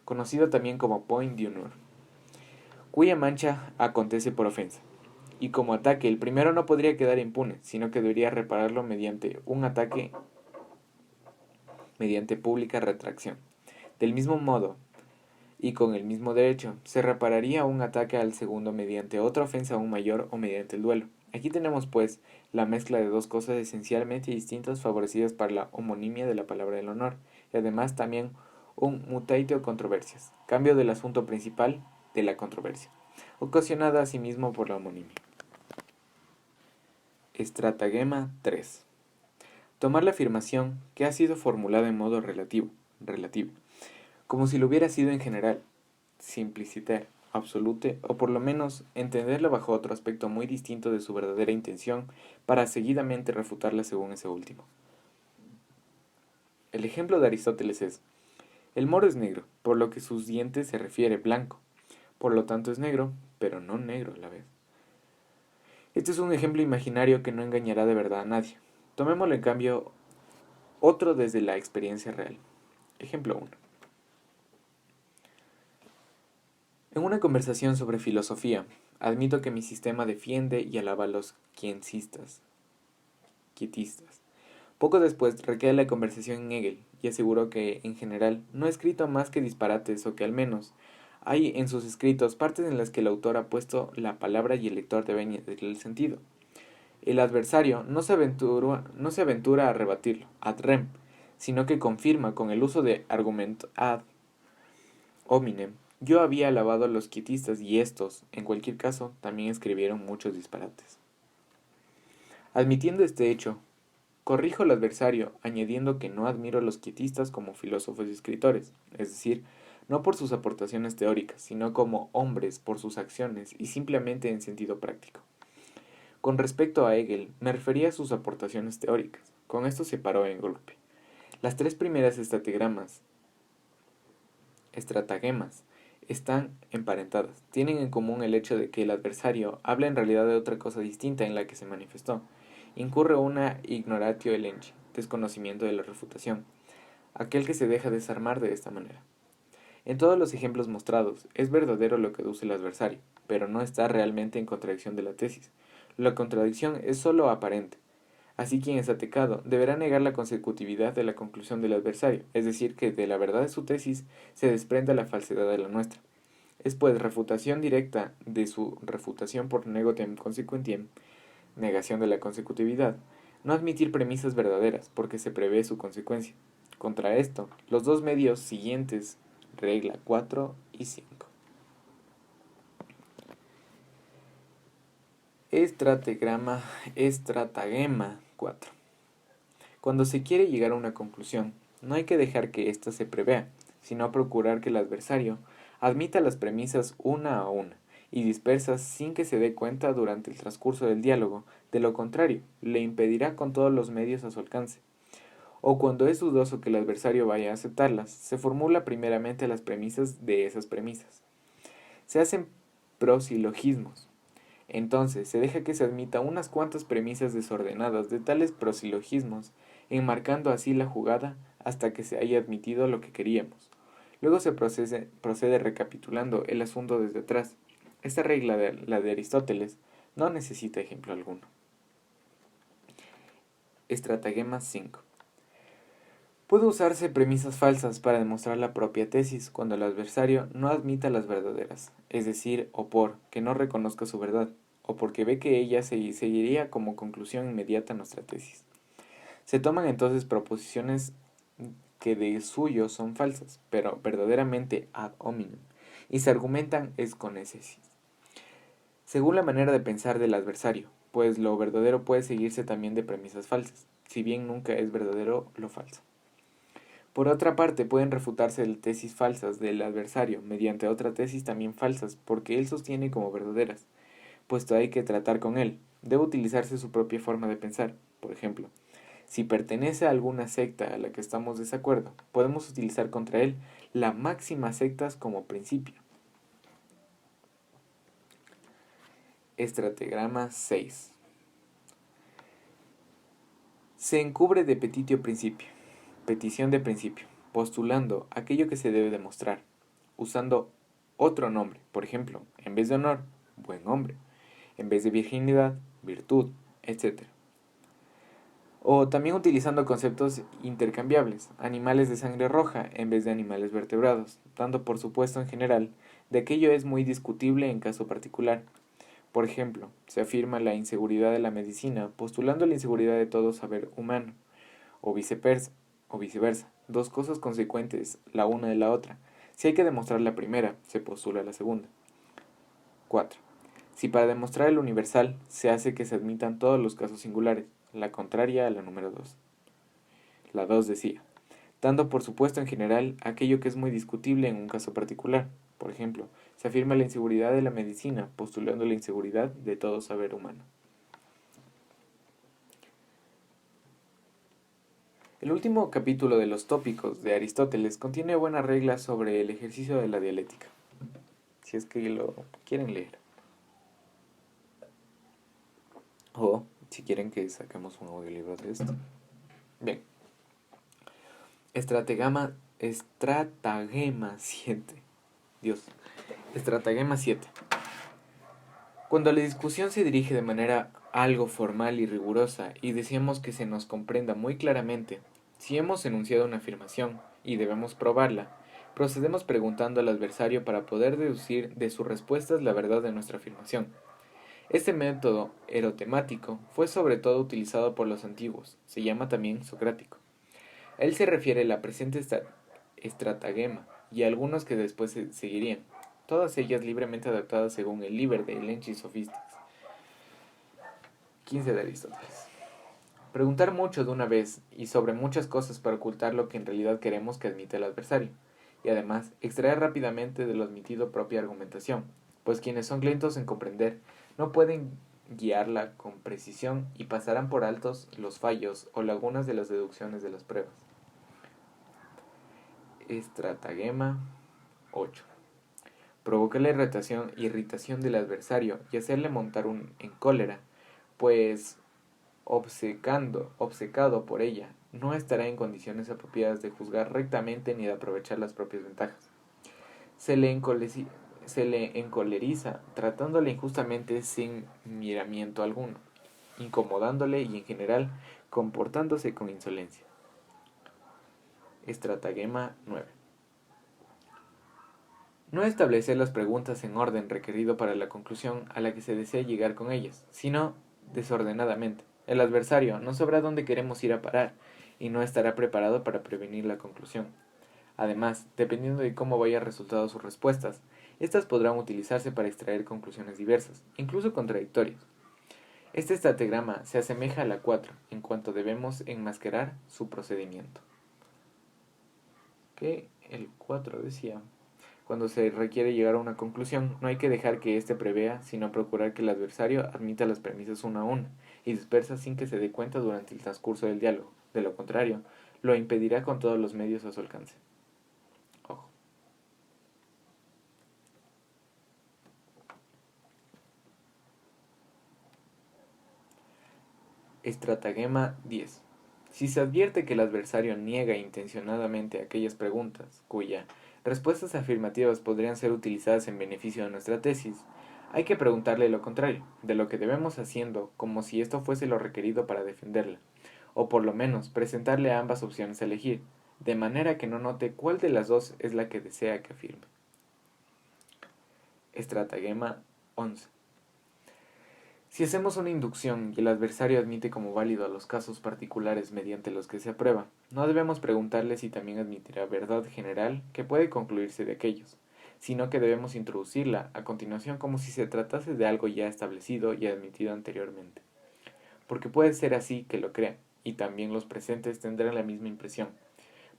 conocido también como point d'honneur, cuya mancha acontece por ofensa. Y como ataque, el primero no podría quedar impune, sino que debería repararlo mediante un ataque, mediante pública retracción. Del mismo modo, y con el mismo derecho, se repararía un ataque al segundo mediante otra ofensa aún mayor o mediante el duelo. Aquí tenemos pues la mezcla de dos cosas esencialmente distintas favorecidas para la homonimia de la palabra del honor, y además también un mutatio controversias, cambio del asunto principal de la controversia, ocasionada asimismo por la homonimia. Estratagema 3. Tomar la afirmación que ha sido formulada en modo relativo, como si lo hubiera sido en general, simplicitar, absolute, o por lo menos entenderla bajo otro aspecto muy distinto de su verdadera intención para seguidamente refutarla según ese último. El ejemplo de Aristóteles es: el moro es negro, por lo que sus dientes se refiere blanco, por lo tanto es negro, pero no negro a la vez. Este es un ejemplo imaginario que no engañará de verdad a nadie. Tomémoslo en cambio otro desde la experiencia real. Ejemplo 1. En una conversación sobre filosofía, admito que mi sistema defiende y alaba a los quietistas. Poco después recae la conversación en Hegel y aseguró que, en general, no ha escrito más que disparates o que al menos hay en sus escritos partes en las que el autor ha puesto la palabra y el lector debe añadirle el sentido. El adversario no se aventura a rebatirlo, ad rem, sino que confirma con el uso de argumento ad hominem. Yo había alabado a los quietistas y estos, en cualquier caso, también escribieron muchos disparates. Admitiendo este hecho, corrijo al adversario añadiendo que no admiro a los quietistas como filósofos y escritores, es decir, no por sus aportaciones teóricas, sino como hombres por sus acciones y simplemente en sentido práctico. Con respecto a Hegel, me refería a sus aportaciones teóricas. Con esto se paró en golpe. Las tres primeras estratagemas, están emparentadas. Tienen en común el hecho de que el adversario habla en realidad de otra cosa distinta en la que se manifestó. Incurre una ignoratio elenchi, desconocimiento de la refutación, aquel que se deja desarmar de esta manera. En todos los ejemplos mostrados, es verdadero lo que aduce el adversario, pero no está realmente en contradicción de la tesis. La contradicción es sólo aparente. Así quien es atacado deberá negar la consecutividad de la conclusión del adversario, es decir, que de la verdad de su tesis se desprenda la falsedad de la nuestra. Es pues refutación directa de su refutación por negotiam consequentiam, negación de la consecutividad, no admitir premisas verdaderas, porque se prevé su consecuencia. Contra esto, los dos medios siguientes, regla 4 y 5. Estratagema 4. Cuando se quiere llegar a una conclusión, no hay que dejar que ésta se prevea, sino procurar que el adversario admita las premisas una a una y dispersas sin que se dé cuenta durante el transcurso del diálogo. De lo contrario, le impedirá con todos los medios a su alcance. O cuando es dudoso que el adversario vaya a aceptarlas, se formula primeramente las premisas de esas premisas. Se hacen prosilogismos. Entonces se deja que se admita unas cuantas premisas desordenadas de tales prosilogismos, enmarcando así la jugada hasta que se haya admitido lo que queríamos. Luego se procede recapitulando el asunto desde atrás. Esta regla, la de Aristóteles, no necesita ejemplo alguno. Estratagema 5. Puede usarse premisas falsas para demostrar la propia tesis cuando el adversario no admita las verdaderas, es decir, o por que no reconozca su verdad, o porque ve que ella seguiría como conclusión inmediata a nuestra tesis. Se toman entonces proposiciones que de suyo son falsas, pero verdaderamente ad hominem, y se argumentan es con exesis, según la manera de pensar del adversario, pues lo verdadero puede seguirse también de premisas falsas, si bien nunca es verdadero lo falso. Por otra parte, pueden refutarse las tesis falsas del adversario mediante otra tesis también falsas, porque él sostiene como verdaderas, puesto hay que tratar con él. Debe utilizarse su propia forma de pensar. Por ejemplo, si pertenece a alguna secta a la que estamos de desacuerdo, podemos utilizar contra él la máxima sectas como principio. Estratagrama 6. Se encubre de petitio principio, petición de principio, postulando aquello que se debe demostrar, usando otro nombre, por ejemplo, en vez de honor, buen hombre, en vez de virginidad, virtud, etc. O también utilizando conceptos intercambiables, animales de sangre roja en vez de animales vertebrados, dando por supuesto en general de aquello es muy discutible en caso particular. Por ejemplo, se afirma la inseguridad de la medicina postulando la inseguridad de todo saber humano, o viceversa, dos cosas consecuentes la una de la otra. Si hay que demostrar la primera, se postula la segunda. 4. Si para demostrar el universal se hace que se admitan todos los casos singulares, la contraria a la número 2. La 2 decía, dando por supuesto en general aquello que es muy discutible en un caso particular. Por ejemplo, se afirma la inseguridad de la medicina, postulando la inseguridad de todo saber humano. El último capítulo de los tópicos de Aristóteles contiene buenas reglas sobre el ejercicio de la dialéctica, si es que lo quieren leer. O si quieren que saquemos un audiolibro de esto. Bien. Estratagema 7. Dios. Estratagema 7. Cuando la discusión se dirige de manera algo formal y rigurosa y deseamos que se nos comprenda muy claramente, si hemos enunciado una afirmación y debemos probarla, procedemos preguntando al adversario para poder deducir de sus respuestas la verdad de nuestra afirmación. Este método erotemático fue sobre todo utilizado por los antiguos, se llama también socrático. Él se refiere a la presente estratagema y a algunos que después seguirían, todas ellas libremente adaptadas según el Liber de Elenchi Sophistics. 15 de Aristóteles. Preguntar mucho de una vez y sobre muchas cosas para ocultar lo que en realidad queremos que admita el adversario, y además extraer rápidamente de lo admitido propia argumentación, pues quienes son lentos en comprender no pueden guiarla con precisión y pasarán por altos los fallos o lagunas de las deducciones de las pruebas. Estratagema 8. Provocar la irritación del adversario y hacerle montar en cólera, pues obcecado por ella, no estará en condiciones apropiadas de juzgar rectamente ni de aprovechar las propias ventajas. Se le encoleriza tratándole injustamente sin miramiento alguno, incomodándole y en general comportándose con insolencia. Estratagema 9. No establecer las preguntas en orden requerido para la conclusión a la que se desea llegar con ellas, sino desordenadamente. El adversario no sabrá dónde queremos ir a parar y no estará preparado para prevenir la conclusión. Además, dependiendo de cómo vayan resultado sus respuestas, estas podrán utilizarse para extraer conclusiones diversas, incluso contradictorias. Este estratagema se asemeja a la 4 en cuanto debemos enmascarar su procedimiento. Que el 4 decía: cuando se requiere llegar a una conclusión, no hay que dejar que éste prevea, sino procurar que el adversario admita las premisas una a una y dispersa sin que se dé cuenta durante el transcurso del diálogo. De lo contrario, lo impedirá con todos los medios a su alcance. Ojo. Estratagema 10. Si se advierte que el adversario niega intencionadamente aquellas preguntas cuya respuestas afirmativas podrían ser utilizadas en beneficio de nuestra tesis, hay que preguntarle lo contrario, de lo que debemos haciendo, como si esto fuese lo requerido para defenderla, o por lo menos presentarle ambas opciones a elegir, de manera que no note cuál de las dos es la que desea que afirme. Estratagema 11. Si hacemos una inducción y el adversario admite como válido a los casos particulares mediante los que se aprueba, no debemos preguntarle si también admitirá verdad general que puede concluirse de aquellos, sino que debemos introducirla a continuación como si se tratase de algo ya establecido y admitido anteriormente. Porque puede ser así que lo crean, y también los presentes tendrán la misma impresión,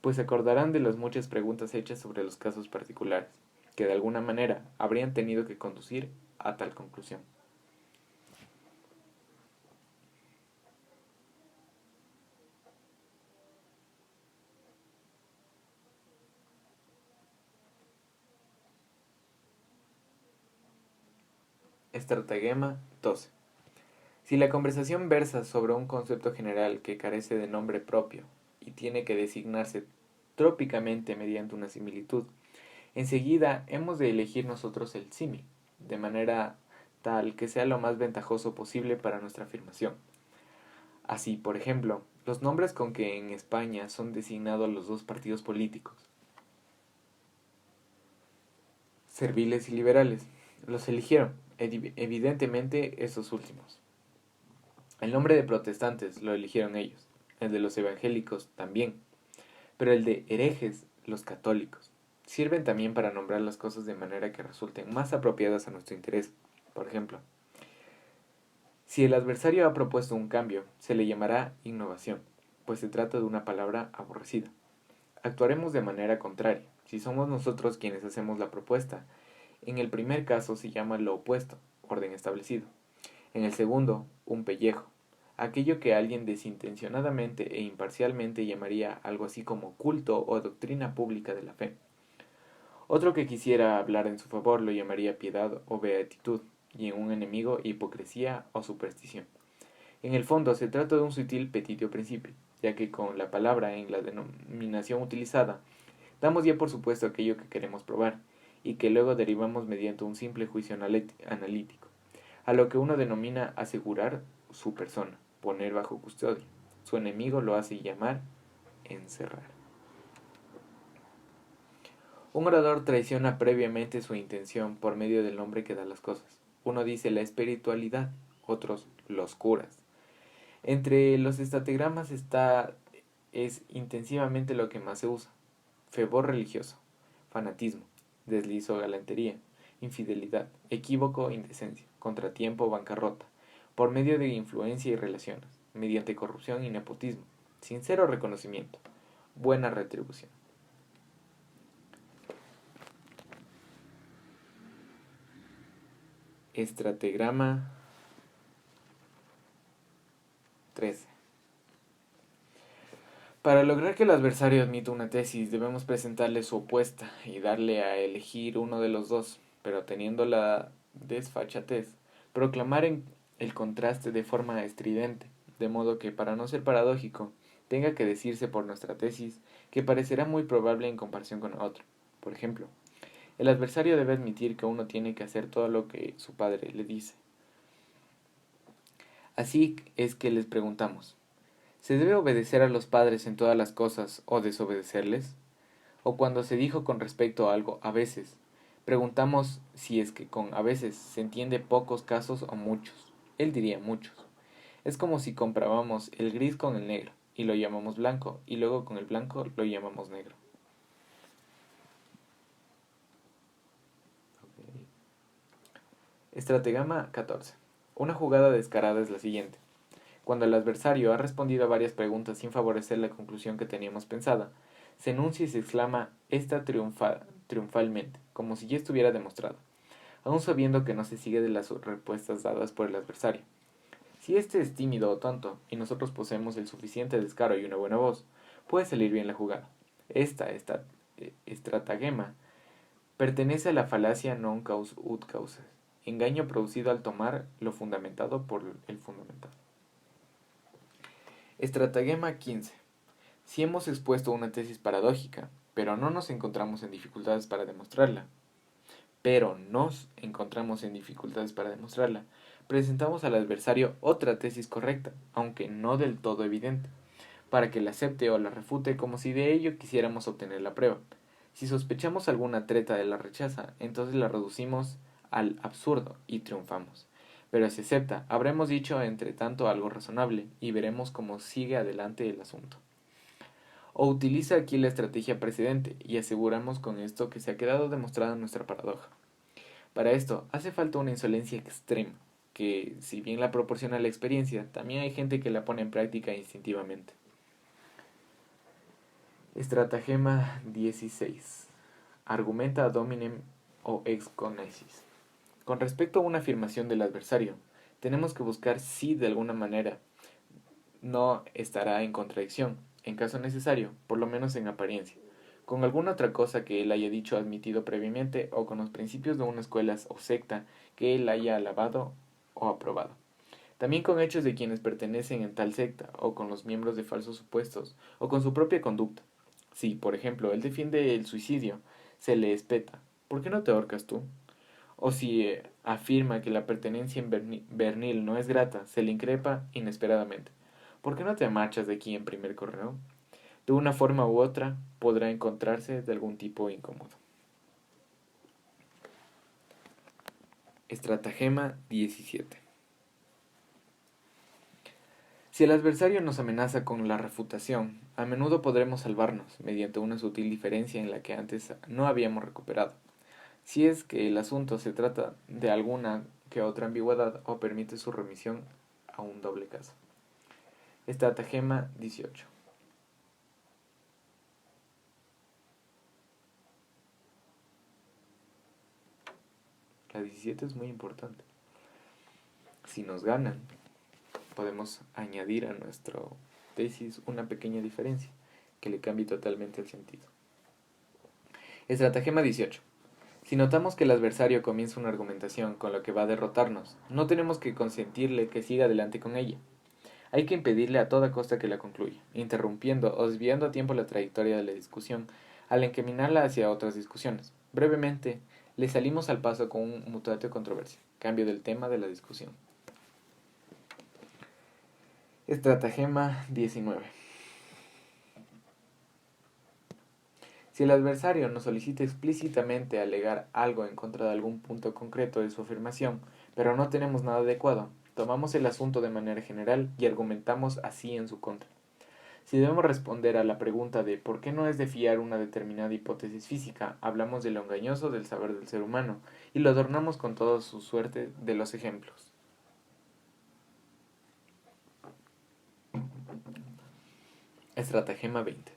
pues se acordarán de las muchas preguntas hechas sobre los casos particulares, que de alguna manera habrían tenido que conducir a tal conclusión. Estratagema 12. Si la conversación versa sobre un concepto general que carece de nombre propio y tiene que designarse trópicamente mediante una similitud, enseguida hemos de elegir nosotros el símil, de manera tal que sea lo más ventajoso posible para nuestra afirmación. Así, por ejemplo, los nombres con que en España son designados los dos partidos políticos, serviles y liberales, los eligieron evidentemente esos últimos. El nombre de protestantes lo eligieron ellos, el de los evangélicos también, pero el de herejes los católicos. Sirven también para nombrar las cosas de manera que resulten más apropiadas a nuestro interés. Por ejemplo, si el adversario ha propuesto un cambio, se le llamará innovación, pues se trata de una palabra aborrecida. Actuaremos de manera contraria, si somos nosotros quienes hacemos la propuesta. En el primer caso se llama lo opuesto, orden establecido. En el segundo, un pellejo, aquello que alguien desintencionadamente e imparcialmente llamaría algo así como culto o doctrina pública de la fe. Otro que quisiera hablar en su favor lo llamaría piedad o beatitud, y en un enemigo hipocresía o superstición. En el fondo se trata de un sutil petitio principio, ya que con la palabra en la denominación utilizada damos ya por supuesto aquello que queremos probar, y que luego derivamos mediante un simple juicio analítico, a lo que uno denomina asegurar su persona, poner bajo custodia. Su enemigo lo hace llamar encerrar. Un orador traiciona previamente su intención por medio del nombre que da las cosas. Uno dice la espiritualidad, otros los curas. Entre los estratagemas es intensivamente lo que más se usa: fervor religioso, fanatismo, desliz o galantería, infidelidad, equívoco, indecencia, contratiempo, bancarrota, por medio de influencia y relaciones, mediante corrupción y nepotismo, sincero reconocimiento, buena retribución. Estratagrama 13. Para lograr que el adversario admita una tesis, debemos presentarle su opuesta y darle a elegir uno de los dos, pero teniendo la desfachatez, proclamar el contraste de forma estridente, de modo que, para no ser paradójico, tenga que decirse por nuestra tesis que parecerá muy probable en comparación con la otra. Por ejemplo, el adversario debe admitir que uno tiene que hacer todo lo que su padre le dice. Así es que les preguntamos: ¿se debe obedecer a los padres en todas las cosas o desobedecerles? O cuando se dijo con respecto a algo a veces, preguntamos si es que con a veces se entiende pocos casos o muchos. Él diría muchos. Es como si comparábamos el gris con el negro y lo llamamos blanco, y luego con el blanco lo llamamos negro. Estratagema 14. Una jugada descarada es la siguiente. Cuando el adversario ha respondido a varias preguntas sin favorecer la conclusión que teníamos pensada, se enuncia y se exclama esta triunfalmente, como si ya estuviera demostrado, aun sabiendo que no se sigue de las respuestas dadas por el adversario. Si éste es tímido o tonto, y nosotros poseemos el suficiente descaro y una buena voz, puede salir bien la jugada. Esta estratagema pertenece a la falacia non caus ut causes, engaño producido al tomar lo fundamentado por el fundamentado. Estratagema 15. Si hemos expuesto una tesis paradójica, pero nos encontramos en dificultades para demostrarla, presentamos al adversario otra tesis correcta, aunque no del todo evidente, para que la acepte o la refute como si de ello quisiéramos obtener la prueba. Si sospechamos alguna treta de la rechaza, entonces la reducimos al absurdo y triunfamos. Pero si acepta, habremos dicho entre tanto algo razonable y veremos cómo sigue adelante el asunto. O utiliza aquí la estrategia precedente y aseguramos con esto que se ha quedado demostrada nuestra paradoja. Para esto hace falta una insolencia extrema, que si bien la proporciona la experiencia, también hay gente que la pone en práctica instintivamente. Estratagema 16. Argumenta ad hominem o ex conesis. Con respecto a una afirmación del adversario, tenemos que buscar si de alguna manera no estará en contradicción, en caso necesario, por lo menos en apariencia, con alguna otra cosa que él haya dicho o admitido previamente, o con los principios de una escuela o secta que él haya alabado o aprobado. También con hechos de quienes pertenecen en tal secta, o con los miembros de falsos supuestos, o con su propia conducta. Si, por ejemplo, él defiende el suicidio, se le espeta: ¿por qué no te ahorcas tú? O si afirma que la pertenencia en Bernil no es grata, se le increpa inesperadamente: ¿por qué no te marchas de aquí en primer correo? De una forma u otra, podrá encontrarse de algún tipo incómodo. Estratagema 17. Si el adversario nos amenaza con la refutación, a menudo podremos salvarnos mediante una sutil diferencia en la que antes no habíamos recuperado, si es que el asunto se trata de alguna que otra ambigüedad o permite su remisión a un doble caso. Estratagema 18. La 17 es muy importante. Si nos ganan, podemos añadir a nuestra tesis una pequeña diferencia que le cambie totalmente el sentido. Estratagema 18. Si notamos que el adversario comienza una argumentación con la que va a derrotarnos, no tenemos que consentirle que siga adelante con ella. Hay que impedirle a toda costa que la concluya, interrumpiendo o desviando a tiempo la trayectoria de la discusión al encaminarla hacia otras discusiones. Brevemente, le salimos al paso con un mutatio controversia, cambio del tema de la discusión. Estratagema 19. Si el adversario nos solicita explícitamente alegar algo en contra de algún punto concreto de su afirmación, pero no tenemos nada adecuado, tomamos el asunto de manera general y argumentamos así en su contra. Si debemos responder a la pregunta de ¿por qué no es de fiar una determinada hipótesis física?, hablamos de lo engañoso del saber del ser humano y lo adornamos con toda su suerte de los ejemplos. Estratagema 20.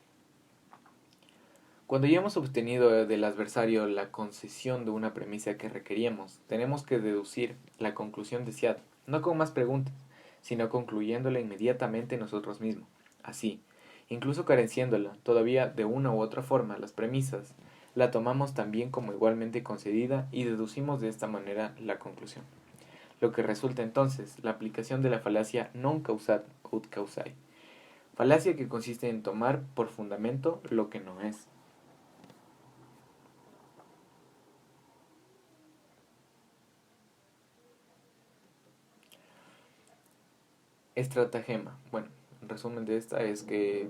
Cuando ya hemos obtenido del adversario la concesión de una premisa que requeríamos, tenemos que deducir la conclusión deseada, no con más preguntas, sino concluyéndola inmediatamente nosotros mismos. Así, incluso careciéndola todavía de una u otra forma las premisas, la tomamos también como igualmente concedida y deducimos de esta manera la conclusión. Lo que resulta entonces la aplicación de la falacia non causat ut causae, falacia que consiste en tomar por fundamento lo que no es. Estratagema. Bueno, el resumen de esta es que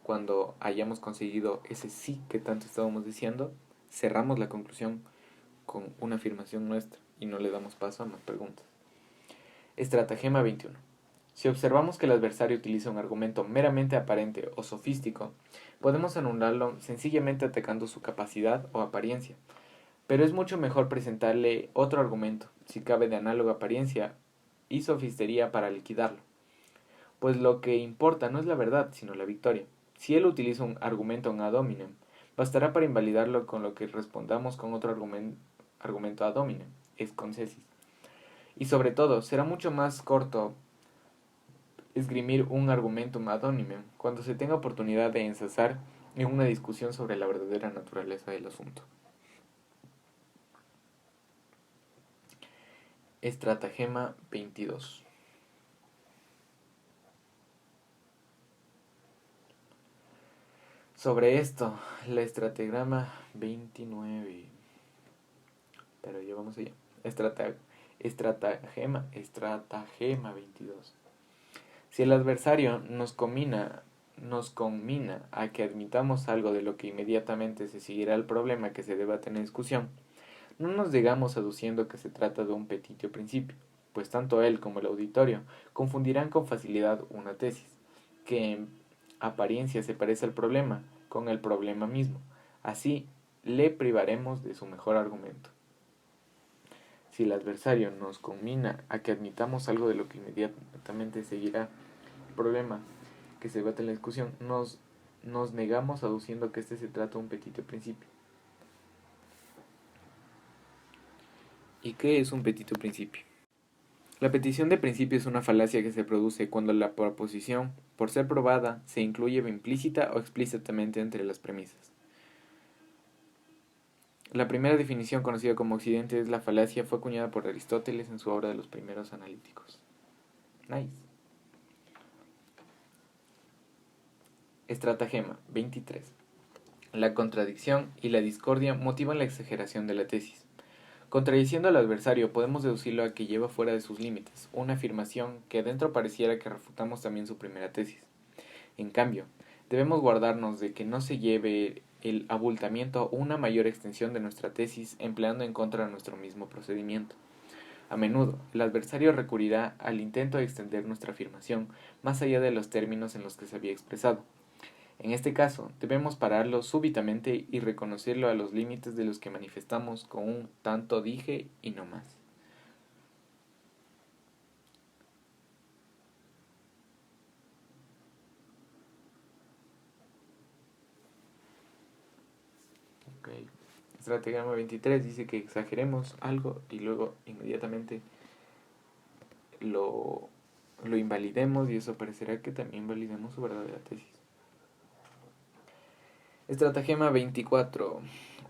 cuando hayamos conseguido ese sí que tanto estábamos diciendo, cerramos la conclusión con una afirmación nuestra y no le damos paso a más preguntas. Estratagema 21. Si observamos que el adversario utiliza un argumento meramente aparente o sofístico, podemos anularlo sencillamente atacando su capacidad o apariencia. Pero es mucho mejor presentarle otro argumento, si cabe de análoga apariencia y sofistería, para liquidarlo. Pues lo que importa no es la verdad, sino la victoria. Si él utiliza un argumento ad hominem, bastará para invalidarlo con lo que respondamos con otro argumento ad hominem, es concesis. Y sobre todo, será mucho más corto esgrimir un argumentum ad hominem cuando se tenga oportunidad de ensazar en una discusión sobre la verdadera naturaleza del asunto. Estratagema 22. Sobre esto, la estratagema 29. Pero ya vamos allá. Estratagema 22. Si el adversario nos conmina a que admitamos algo de lo que inmediatamente se seguirá el problema que se debate en la discusión, no nos digamos aduciendo que se trata de un petitio principio, pues tanto él como el auditorio confundirán con facilidad una tesis, que en apariencia se parece al problema, con el problema mismo. Así, le privaremos de su mejor argumento. Si el adversario nos conmina a que admitamos algo de lo que inmediatamente seguirá el problema que se debate en la discusión, nos negamos aduciendo que este se trata de un petitio principio. ¿Y qué es un petitio principio? La petición de principio es una falacia que se produce cuando la proposición, por ser probada, se incluye implícita o explícitamente entre las premisas. La primera definición, conocida como Occidente es la falacia, fue acuñada por Aristóteles en su obra de los primeros analíticos. Nice. Estratagema 23. La contradicción y la discordia motivan la exageración de la tesis. Contradiciendo al adversario, podemos deducirlo a que lleva fuera de sus límites una afirmación que dentro pareciera que refutamos también su primera tesis. En cambio, debemos guardarnos de que no se lleve el abultamiento o una mayor extensión de nuestra tesis empleando en contra de nuestro mismo procedimiento. A menudo, el adversario recurrirá al intento de extender nuestra afirmación más allá de los términos en los que se había expresado. En este caso, debemos pararlo súbitamente y reconocerlo a los límites de los que manifestamos con un tanto dije y no más. Okay. Estratagrama 23 dice que exageremos algo y luego inmediatamente lo invalidemos y eso parecerá que también validemos su verdadera tesis. Estratagema 24.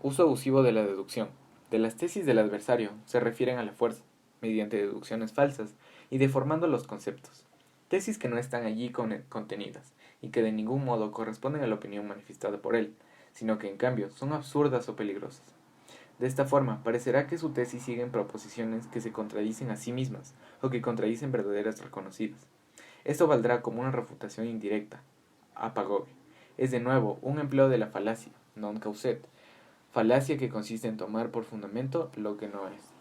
Uso abusivo de la deducción. De las tesis del adversario se refieren a la fuerza, mediante deducciones falsas y deformando los conceptos. Tesis que no están allí contenidas y que de ningún modo corresponden a la opinión manifestada por él, sino que en cambio son absurdas o peligrosas. De esta forma, parecerá que su tesis sigue en proposiciones que se contradicen a sí mismas o que contradicen verdaderas reconocidas. Esto valdrá como una refutación indirecta, apagogue. Es de nuevo un empleo de la falacia, non causet, falacia que consiste en tomar por fundamento lo que no es.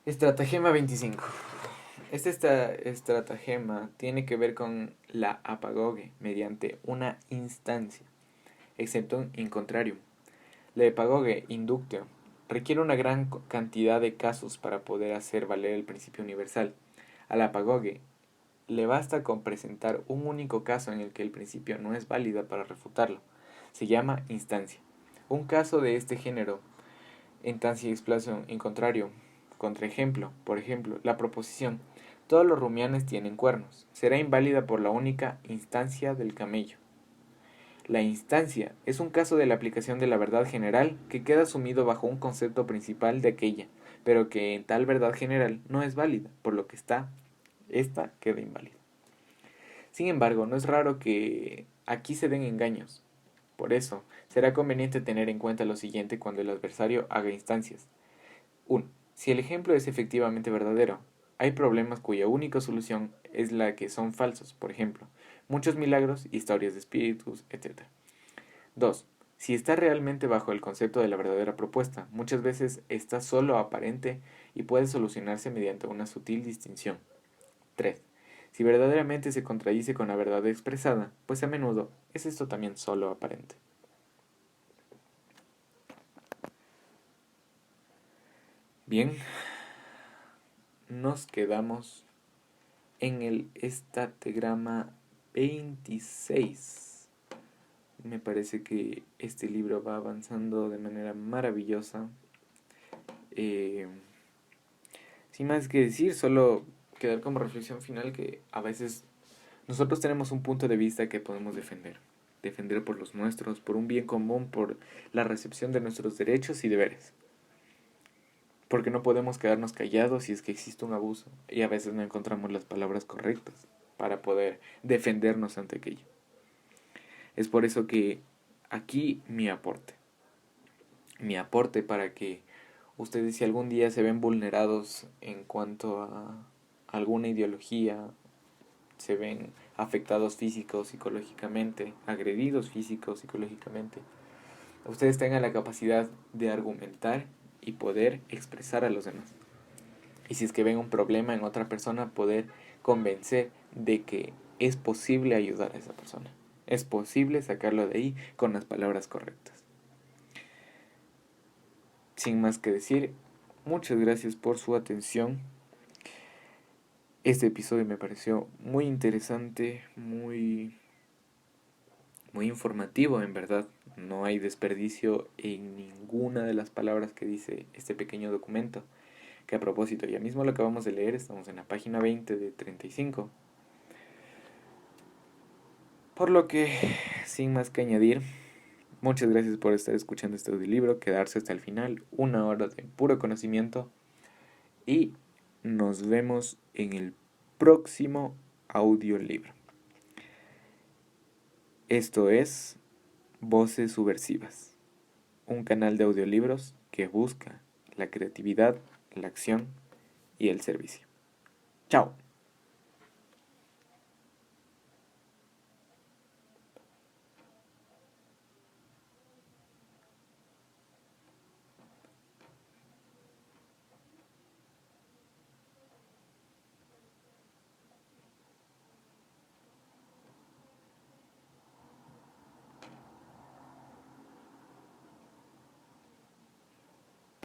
Estratagema 25. Este estratagema tiene que ver con la apagogue mediante una instancia, excepto in contrarium. La apagogue inductio requiere una gran cantidad de casos para poder hacer valer el principio universal. Al apagogue le basta con presentar un único caso en el que el principio no es válida para refutarlo. Se llama instancia. Un caso de este género, instancia explación in contrario, contraejemplo, por ejemplo, la proposición todos los rumianes tienen cuernos, será inválida por la única instancia del camello. La instancia es un caso de la aplicación de la verdad general que queda sumido bajo un concepto principal de aquella, pero que en tal verdad general no es válida, por lo que esta queda inválida. Sin embargo, no es raro que aquí se den engaños. Por eso, será conveniente tener en cuenta lo siguiente cuando el adversario haga instancias. 1. Si el ejemplo es efectivamente verdadero, hay problemas cuya única solución es la que son falsos, por ejemplo, muchos milagros, historias de espíritus, etc. 2. Si está realmente bajo el concepto de la verdadera propuesta, muchas veces está solo aparente y puede solucionarse mediante una sutil distinción. 3. Si verdaderamente se contradice con la verdad expresada, pues a menudo es esto también solo aparente. Bien, nos quedamos en el estatagrama 26. Me parece que este libro va avanzando de manera maravillosa. Sin más que decir, solo quedar como reflexión final que a veces nosotros tenemos un punto de vista que podemos defender. Defender por los nuestros, por un bien común, por la recepción de nuestros derechos y deberes. Porque no podemos quedarnos callados si es que existe un abuso y a veces no encontramos las palabras correctas para poder defendernos ante aquello. Es por eso que aquí mi aporte. Mi aporte para que ustedes si algún día se ven vulnerados en cuanto a alguna ideología, se ven afectados físicos, psicológicamente, agredidos físicos, psicológicamente, ustedes tengan la capacidad de argumentar y poder expresar a los demás. Y si es que ven un problema en otra persona, poder convencer de que es posible ayudar a esa persona. Es posible sacarlo de ahí con las palabras correctas. Sin más que decir, muchas gracias por su atención. Este episodio me pareció muy interesante, muy informativo en verdad. No hay desperdicio en ninguna de las palabras que dice este pequeño documento. Que a propósito, ya mismo lo acabamos de leer, estamos en la página 20 de 35. Por lo que, sin más que añadir, muchas gracias por estar escuchando este audiolibro, quedarse hasta el final, 1 hora de puro conocimiento. Y nos vemos en el próximo audiolibro. Esto es Voces Subversivas, un canal de audiolibros que busca la creatividad, la acción y el servicio. Chao.